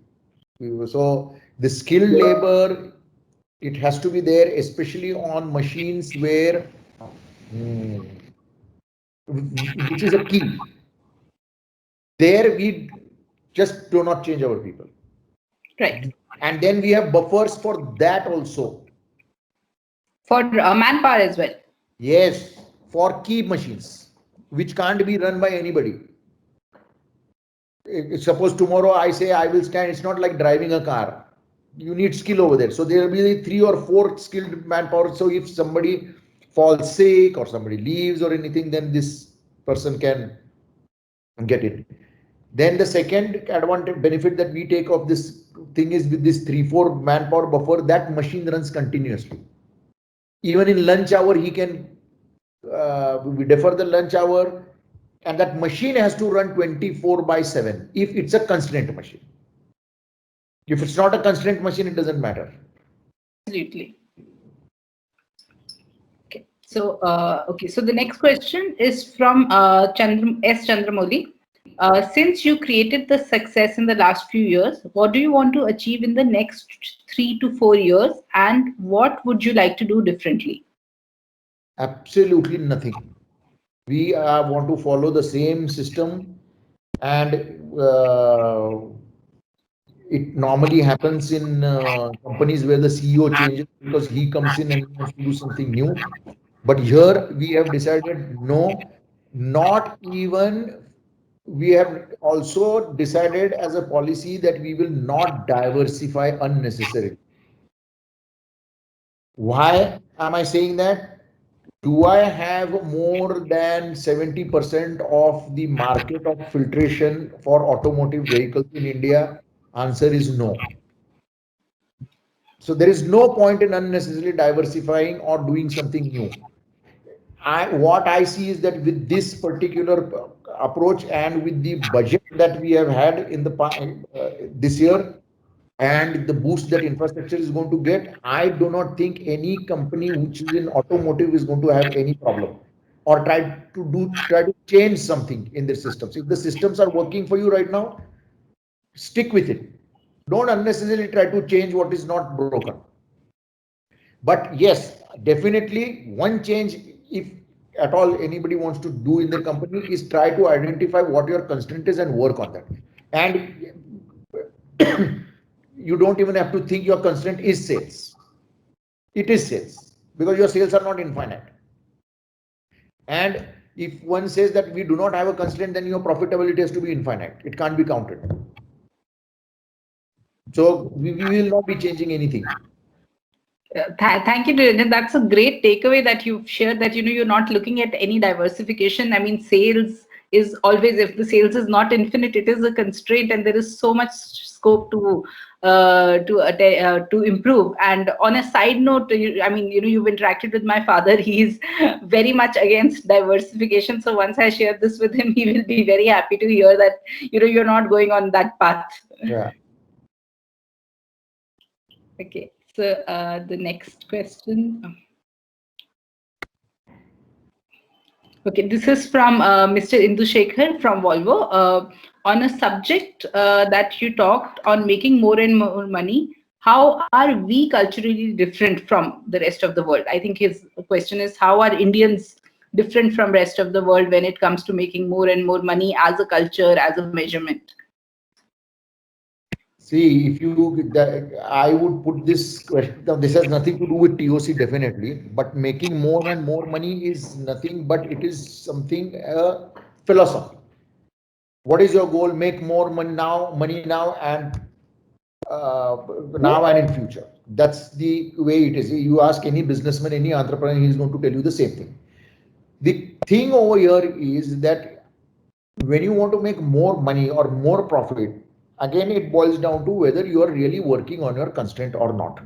So the skilled labor, it has to be there, especially on machines where, which is a key. There we just do not change our people. Right. And then we have buffers for that also. For manpower as well. Yes, for key machines, which can't be run by anybody. Suppose tomorrow I say I will stand, it's not like driving a car. You need skill over there. So there will be 3 or 4 skilled manpower. So if somebody falls sick or somebody leaves or anything, then this person can get it. Then the second advantage benefit that we take of this thing is with this 3-4 manpower buffer, that machine runs continuously. Even in lunch hour, he can we defer the lunch hour, and that machine has to run 24/7 if it's a constraint machine. If it's not a constraint machine, it doesn't matter. Absolutely. Okay. So, So the next question is from Chandramouli. Since you created the success in the last few years, what do you want to achieve in the next 3 to 4 years, and what would you like to do differently? Absolutely nothing. We want to follow the same system, and it normally happens in companies where the CEO changes because he comes in and wants to do something new. But here we have decided no, not even. We have also decided as a policy that we will not diversify unnecessarily. Why am I saying that? Do I have more than 70% of the market of filtration for automotive vehicles in India? Answer is no. So there is no point in unnecessarily diversifying or doing something new. What I see is that with this particular approach and with the budget that we have had in the this year and the boost that infrastructure is going to get, I do not think any company which is in automotive is going to have any problem or try to change something in their systems. If the systems are working for you right now, stick with it. Don't unnecessarily try to change what is not broken. But yes, definitely one change, if at all anybody wants to do in their company, is try to identify what your constraint is and work on that. And you don't even have to think your constraint is sales. It is sales because your sales are not infinite. And if one says that we do not have a constraint, then your profitability has to be infinite. It can't be counted. So we will not be changing anything. Thank you, Niranjan. That's a great takeaway that you've shared, that you're not looking at any diversification. I mean, sales is always, if the sales is not infinite, it is a constraint, and there is so much scope to improve. And on a side note, I mean, you've interacted with my father. He's very much against diversification. So once I share this with him, he will be very happy to hear that you're not going on that path. Yeah. Okay. So the next question. Okay, this is from Mr. Indu Shekhar from Volvo. On a subject that you talked on making more and more money, how are we culturally different from the rest of the world? I think his question is, how are Indians different from rest of the world when it comes to making more and more money as a culture, as a measurement? See, if you, I would put this question, this has nothing to do with TOC definitely, but making more and more money is nothing, but it is something, philosophy. What is your goal? Make more money now and in future. That's the way it is. You ask any businessman, any entrepreneur, he is going to tell you the same thing. The thing over here is that when you want to make more money or more profit, again, it boils down to whether you are really working on your constraint or not.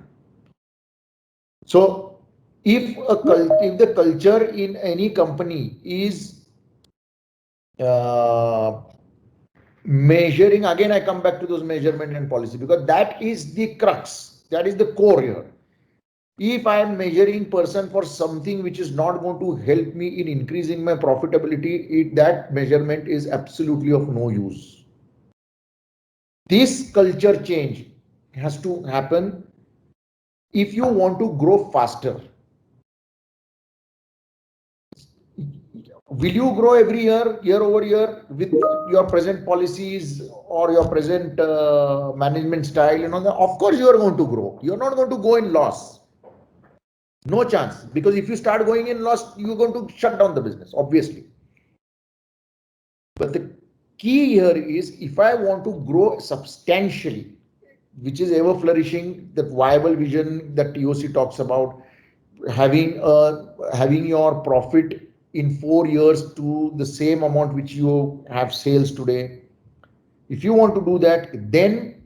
So if the culture in any company is measuring, again, I come back to those measurement and policy, because that is the crux, that is the core here. If I am measuring person for something which is not going to help me in increasing my profitability, that measurement is absolutely of no use. This culture change has to happen if you want to grow faster. Will you grow every year over year, with your present policies or your present management style? Of course you are going to grow. You are not going to go in loss. No chance. Because if you start going in loss, you are going to shut down the business, obviously. But the key here is, if I want to grow substantially, which is ever flourishing, that viable vision that TOC talks about, having your profit in 4 years to the same amount which you have sales today. If you want to do that, then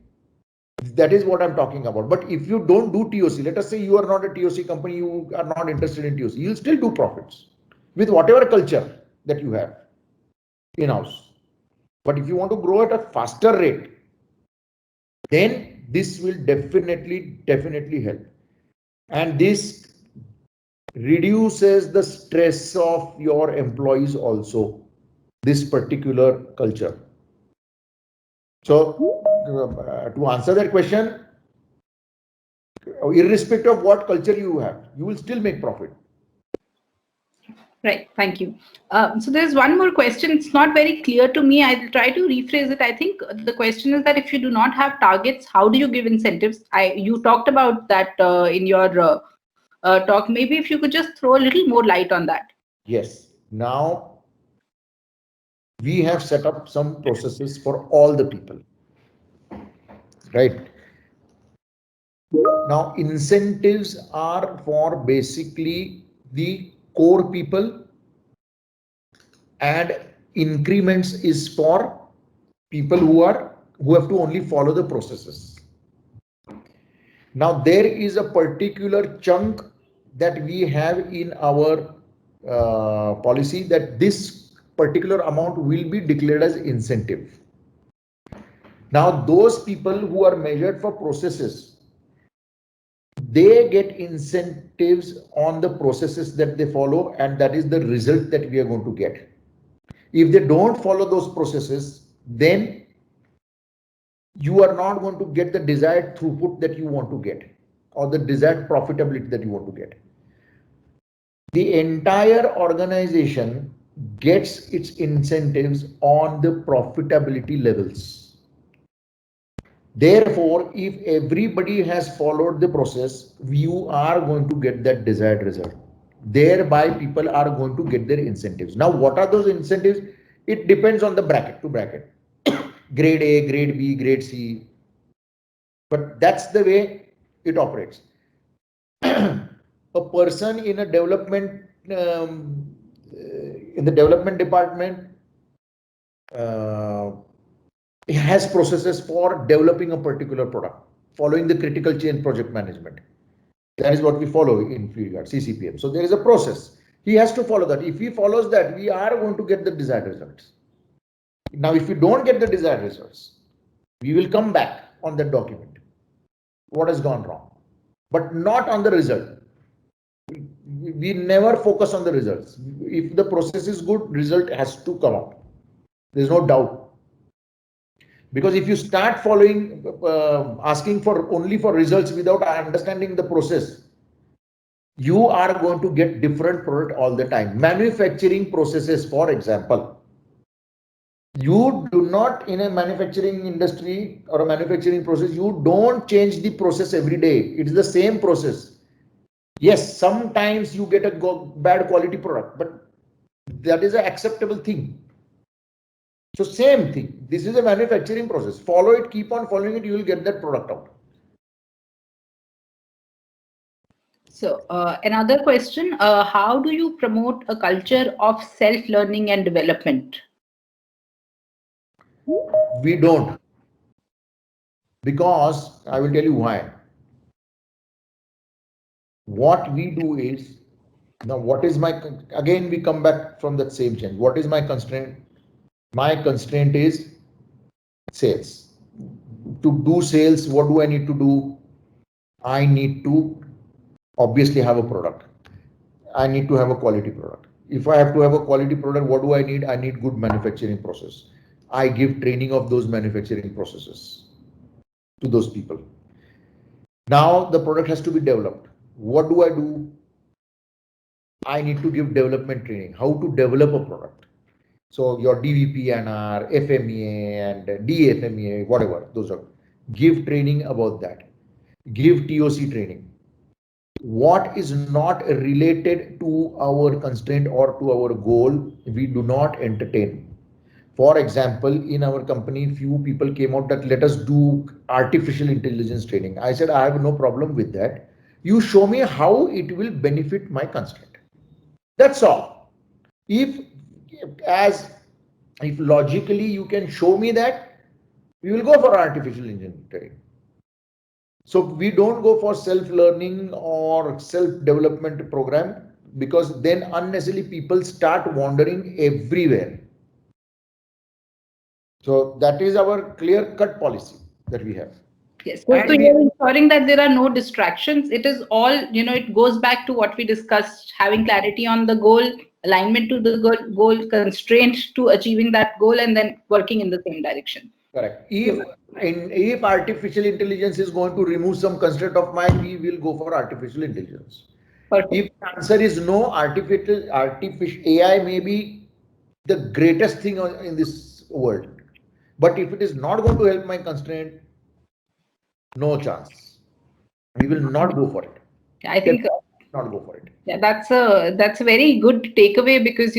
that is what I'm talking about. But if you don't do TOC, let us say you are not a TOC company, you are not interested in TOC, you'll still do profits with whatever culture that you have in-house. But if you want to grow at a faster rate, then this will definitely help. And this reduces the stress of your employees also, this particular culture. So to answer that question, irrespective of what culture you have, you will still make profit. Right. Thank you. So there's one more question. It's not very clear to me. I'll try to rephrase it. I think the question is that if you do not have targets, how do you give incentives? You talked about that in your talk. Maybe if you could just throw a little more light on that. Yes. Now we have set up some processes for all the people. Right. Now incentives are for basically the core people, and increments is for people who have to only follow the processes. Now there is a particular chunk that we have in our policy, that this particular amount will be declared as incentive. Now those people who are measured for processes, they get incentives on the processes that they follow, and that is the result that we are going to get. If they don't follow those processes, then you are not going to get the desired throughput that you want to get or the desired profitability that you want to get. The entire organization gets its incentives on the profitability levels. Therefore, if everybody has followed the process, you are going to get that desired result. Thereby, people are going to get their incentives. Now, what are those incentives? It depends on the bracket to bracket. Grade A, grade B, grade C. But that's the way it operates. A person in a development, in the development department, has processes for developing a particular product, following the critical chain project management. That is what we follow in Fieldguard, CCPM. So there is a process. He has to follow that. If he follows that, we are going to get the desired results. Now, if we don't get the desired results, we will come back on that document. What has gone wrong? But not on the result. We never focus on the results. If the process is good, result has to come out. There's no doubt. Because if you start following, asking for only for results without understanding the process, you are going to get different product all the time. Manufacturing processes, for example, you do not, in a manufacturing industry or a manufacturing process, you don't change the process every day. It's the same process. Yes, sometimes you get a bad quality product, but that is an acceptable thing. So same thing. This is a manufacturing process. Follow it, keep on following it, you will get that product out. So another question, how do you promote a culture of self-learning and development? We don't. Because I will tell you why. What we do is, now what is my, again we come back from that same chain. What is my constraint? My constraint is sales. To do sales, what do I need to do? I need to obviously have a product. I need to have a quality product. If I have to have a quality product, what do I need? I need good manufacturing process. I give training of those manufacturing processes to those people. Now the product has to be developed. What do I do? I need to give development training, how to develop a product. So your DVPNR, FMEA and DFMEA, whatever, those are, give training about that. Give TOC training. What is not related to our constraint or to our goal, we do not entertain. For example, in our company, few people came out that let us do artificial intelligence training. I said, I have no problem with that. You show me how it will benefit my constraint. That's all. If logically you can show me that, we will go for artificial engineering training. So we don't go for self-learning or self-development program, because then unnecessarily people start wandering everywhere. So that is our clear-cut policy that we have. Yes, so you're ensuring that there are no distractions. It is all, it goes back to what we discussed, having clarity on the goal, alignment to the goal, constraint to achieving that goal, and then working in the same direction. Correct. If artificial intelligence is going to remove some constraint of mine, we will go for artificial intelligence. Perfect. If the answer is no, artificial AI may be the greatest thing in this world. But if it is not going to help my constraint, no chance. We will not go for it. I think not go for it. Yeah, that's a very good takeaway, because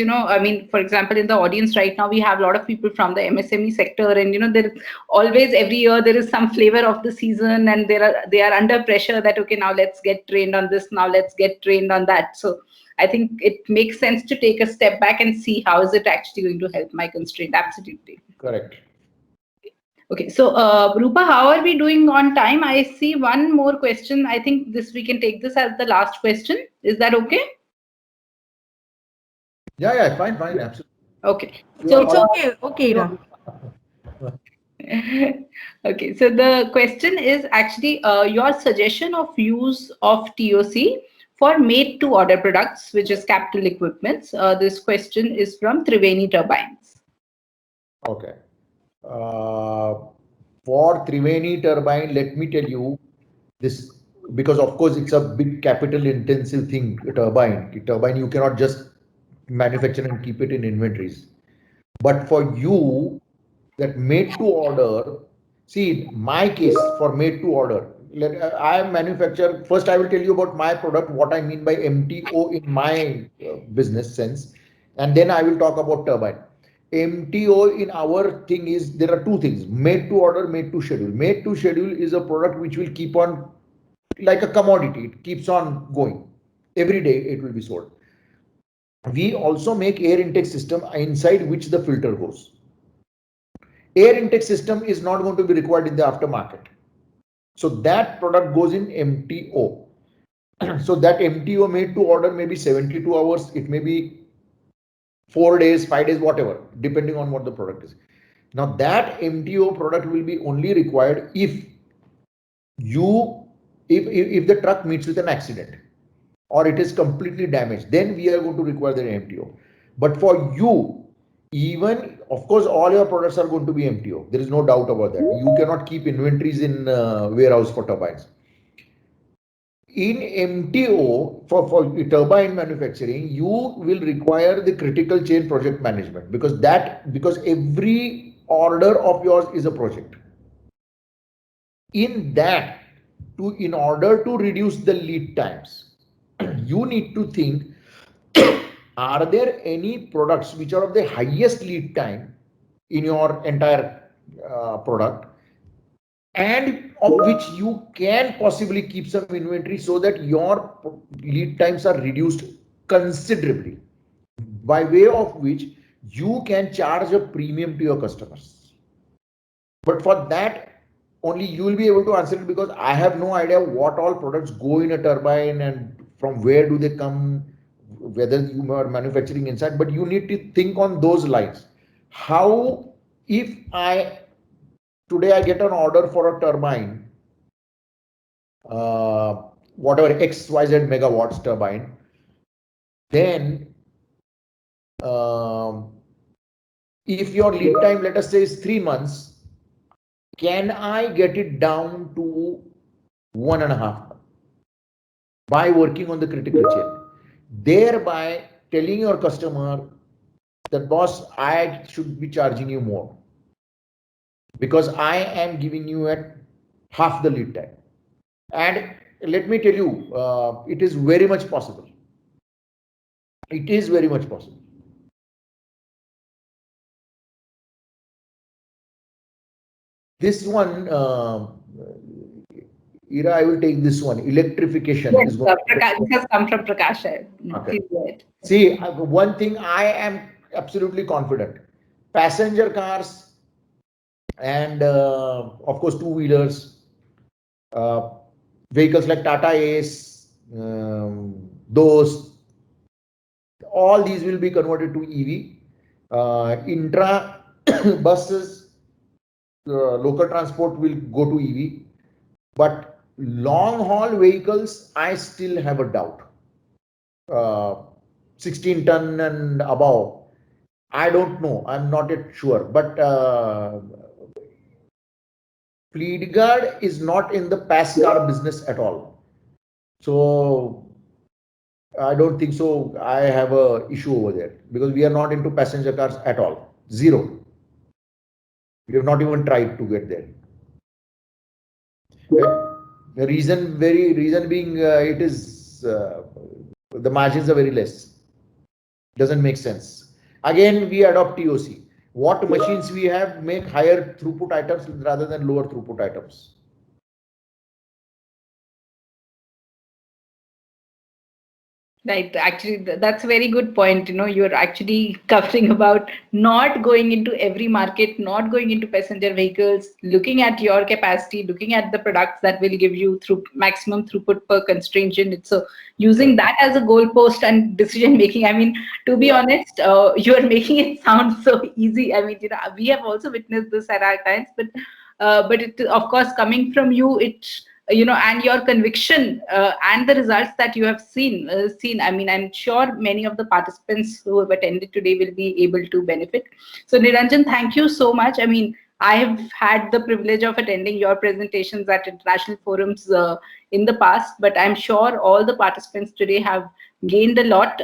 for example, in the audience right now we have a lot of people from the MSME sector, and there is always, every year there is some flavor of the season, and they are under pressure that, okay, now let's get trained on this, now let's get trained on that. So I think it makes sense to take a step back and see how is it actually going to help my constraint. Absolutely. Correct. Okay, so Rupa, how are we doing on time? I see one more question. I think we can take this as the last question. Is that okay? Yeah, fine, absolutely. Okay. So it's okay, Ira. Okay, so the question is actually your suggestion of use of TOC for made-to-order products, which is capital equipments. This question is from Triveni Turbines. Okay. for Triveni turbine, let me tell you this, because of course it's a big capital intensive thing, turbine. Turbine you cannot just manufacture and keep it in inventories. But for you, that made to order, see, in my case for made to order, I manufacture, first I will tell you about my product, what I mean by MTO in my business sense, and then I will talk about turbine. MTO in our thing is, there are two things, made to order, made to schedule. Made to schedule is a product which will keep on like a commodity, it keeps on going. Every day it will be sold. We also make air intake system inside which the filter goes. Air intake system is not going to be required in the aftermarket. So that product goes in MTO. So that MTO made to order may be 72 hours, it may be 4 days, 5 days, whatever, depending on what the product is. Now that MTO product will be only required if the truck meets with an accident or it is completely damaged, then we are going to require the MTO. But for you, even, of course, all your products are going to be MTO. There is no doubt about that. You cannot keep inventories in warehouse for turbines. In MTO, for turbine manufacturing, you will require the critical chain project management, because every order of yours is a project. In that, in order to reduce the lead times, you need to think, are there any products which are of the highest lead time in your entire product, and of which you can possibly keep some inventory so that your lead times are reduced considerably, by way of which you can charge a premium to your customers. But for that, only you will be able to answer it, because I have no idea what all products go in a turbine and from where do they come, whether you are manufacturing inside, but you need to think on those lines. How, if today I get an order for a turbine, whatever XYZ megawatts turbine, then if your lead time, let us say, is 3 months, can I get it down to 1.5 months by working on the critical chain, thereby telling your customer that, boss, I should be charging you more because I am giving you at half the lead time. And let me tell you, it is very much possible. It is very much possible. This one, Ira, I will take this one. Electrification. Yes, is this has come from Prakash. Okay. See, one thing I am absolutely confident. Passenger cars and of course two-wheelers, vehicles like Tata Ace, those, all these will be converted to EV. Intra buses, local transport will go to EV, but long haul vehicles, I still have a doubt. 16 ton and above, I don't know, I'm not yet sure, but Fleetguard is not in the pass car business at all, so I don't think so. I have a issue over there, because we are not into passenger cars at all. Zero. We have not even tried to get there. The reason being, it is the margins are very less. Doesn't make sense. Again, we adopt TOC. What machines we have make higher throughput items rather than lower throughput items. Right. Actually, that's a very good point. You're actually covering about not going into every market, not going into passenger vehicles, looking at your capacity, looking at the products that will give you through maximum throughput per constraint unit. So using that as a goalpost and decision making. I mean, to be honest, you are making it sound so easy. I mean, we have also witnessed this at our times, but it, of course, coming from you, and your conviction and the results that you have seen. I mean, I'm sure many of the participants who have attended today will be able to benefit. So Niranjan, thank you so much. I mean, I have had the privilege of attending your presentations at international forums in the past, but I'm sure all the participants today have gained a lot.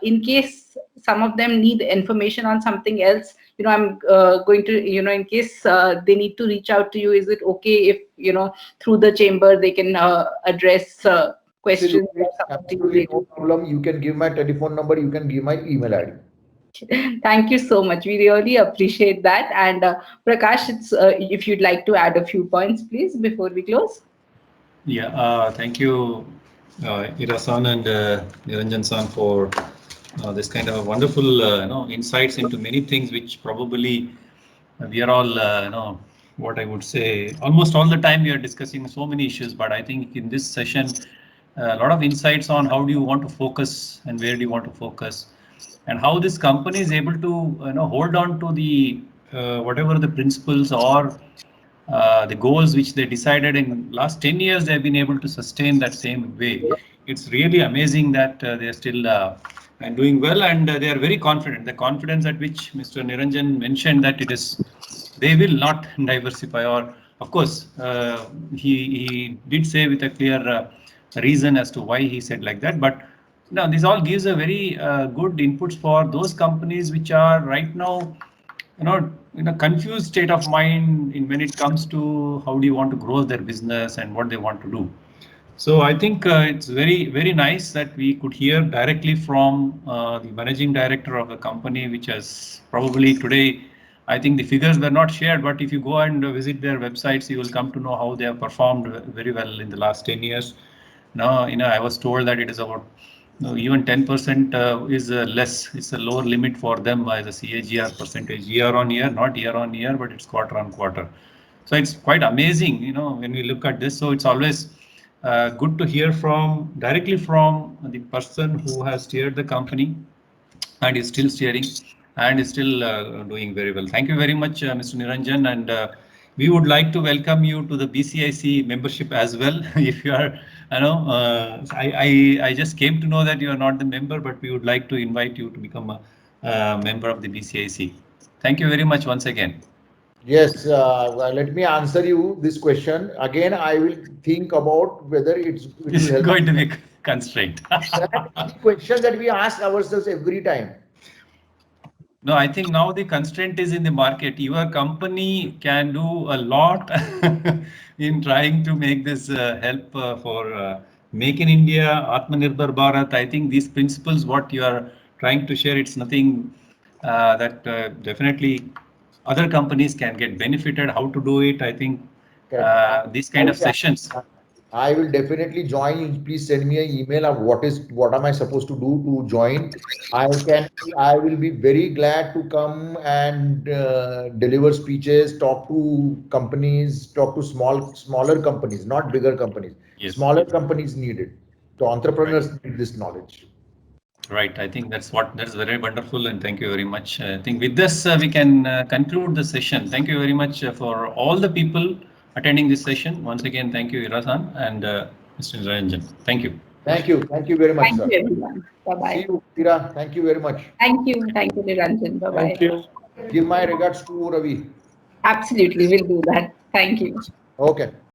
In case some of them need information on something else, I'm going to, in case they need to reach out to you, is it okay if, through the chamber they can address questions? Absolutely no problem. You can give my telephone number. You can give my email ID. Thank you so much. We really appreciate that. And Prakash, if you'd like to add a few points, please, before we close. Yeah, thank you, Ira-san and Niranjan-san for this kind of wonderful insights into many things which probably we are all, what I would say, almost all the time we are discussing so many issues, but I think in this session, a lot of insights on how do you want to focus and where do you want to focus, and how this company is able to hold on to the whatever the principles or the goals which they decided in last 10 years. They've been able to sustain that same way. It's really amazing that they're still doing well, and they are very confident. The confidence at which Mr. Niranjan mentioned that they will not diversify, or of course he did say with a clear reason as to why he said like that, but now this all gives a very good inputs for those companies which are right now in a confused state of mind when it comes to how do you want to grow their business and what they want to do. So I think it's very, very nice that we could hear directly from the managing director of the company, which has probably today, I think the figures were not shared, but if you go and visit their websites, you will come to know how they have performed very well in the last 10 years. Now, I was told that it is about even 10% is less. It's a lower limit for them as a CAGR percentage year on year, not year on year, but it's quarter on quarter. So it's quite amazing, when we look at this. So it's always good to hear directly from the person who has steered the company and is still steering and is still doing very well. Thank you very much, Mr. Niranjan, and we would like to welcome you to the BCIC membership as well. If you are, I just came to know that you are not the member, but we would like to invite you to become a member of the BCIC. Thank you very much once again. Yes, let me answer you this question. Again, I will think about whether it will help. Going to be a constraint. That question that we ask ourselves every time. No, I think now the constraint is in the market. Your company can do a lot in trying to make this help for Make in India, Atmanirbhar Bharat. I think these principles, what you are trying to share, it's nothing that definitely other companies can get benefited. How to do it? I think these kind of sessions. I will definitely join. Please send me an email of what am I supposed to do to join. I will be very glad to come and deliver speeches, talk to companies, talk to smaller companies, not bigger companies. Yes. Smaller companies need it. The entrepreneurs need this knowledge. Right. I think that's very wonderful, and thank you very much. I think with this we can conclude the session. Thank you very much for all the people attending this session. Once again, thank you, Ira-san and Mr. Niranjan. Thank you. Thank you. Thank you very much, Thank sir. you, everyone. Bye-bye. See you, Ira. Thank you very much. Thank you. Thank you, Niranjan. Bye-bye. Thank you. Give my regards to Ravi. Absolutely, we'll do that. Thank you. Okay.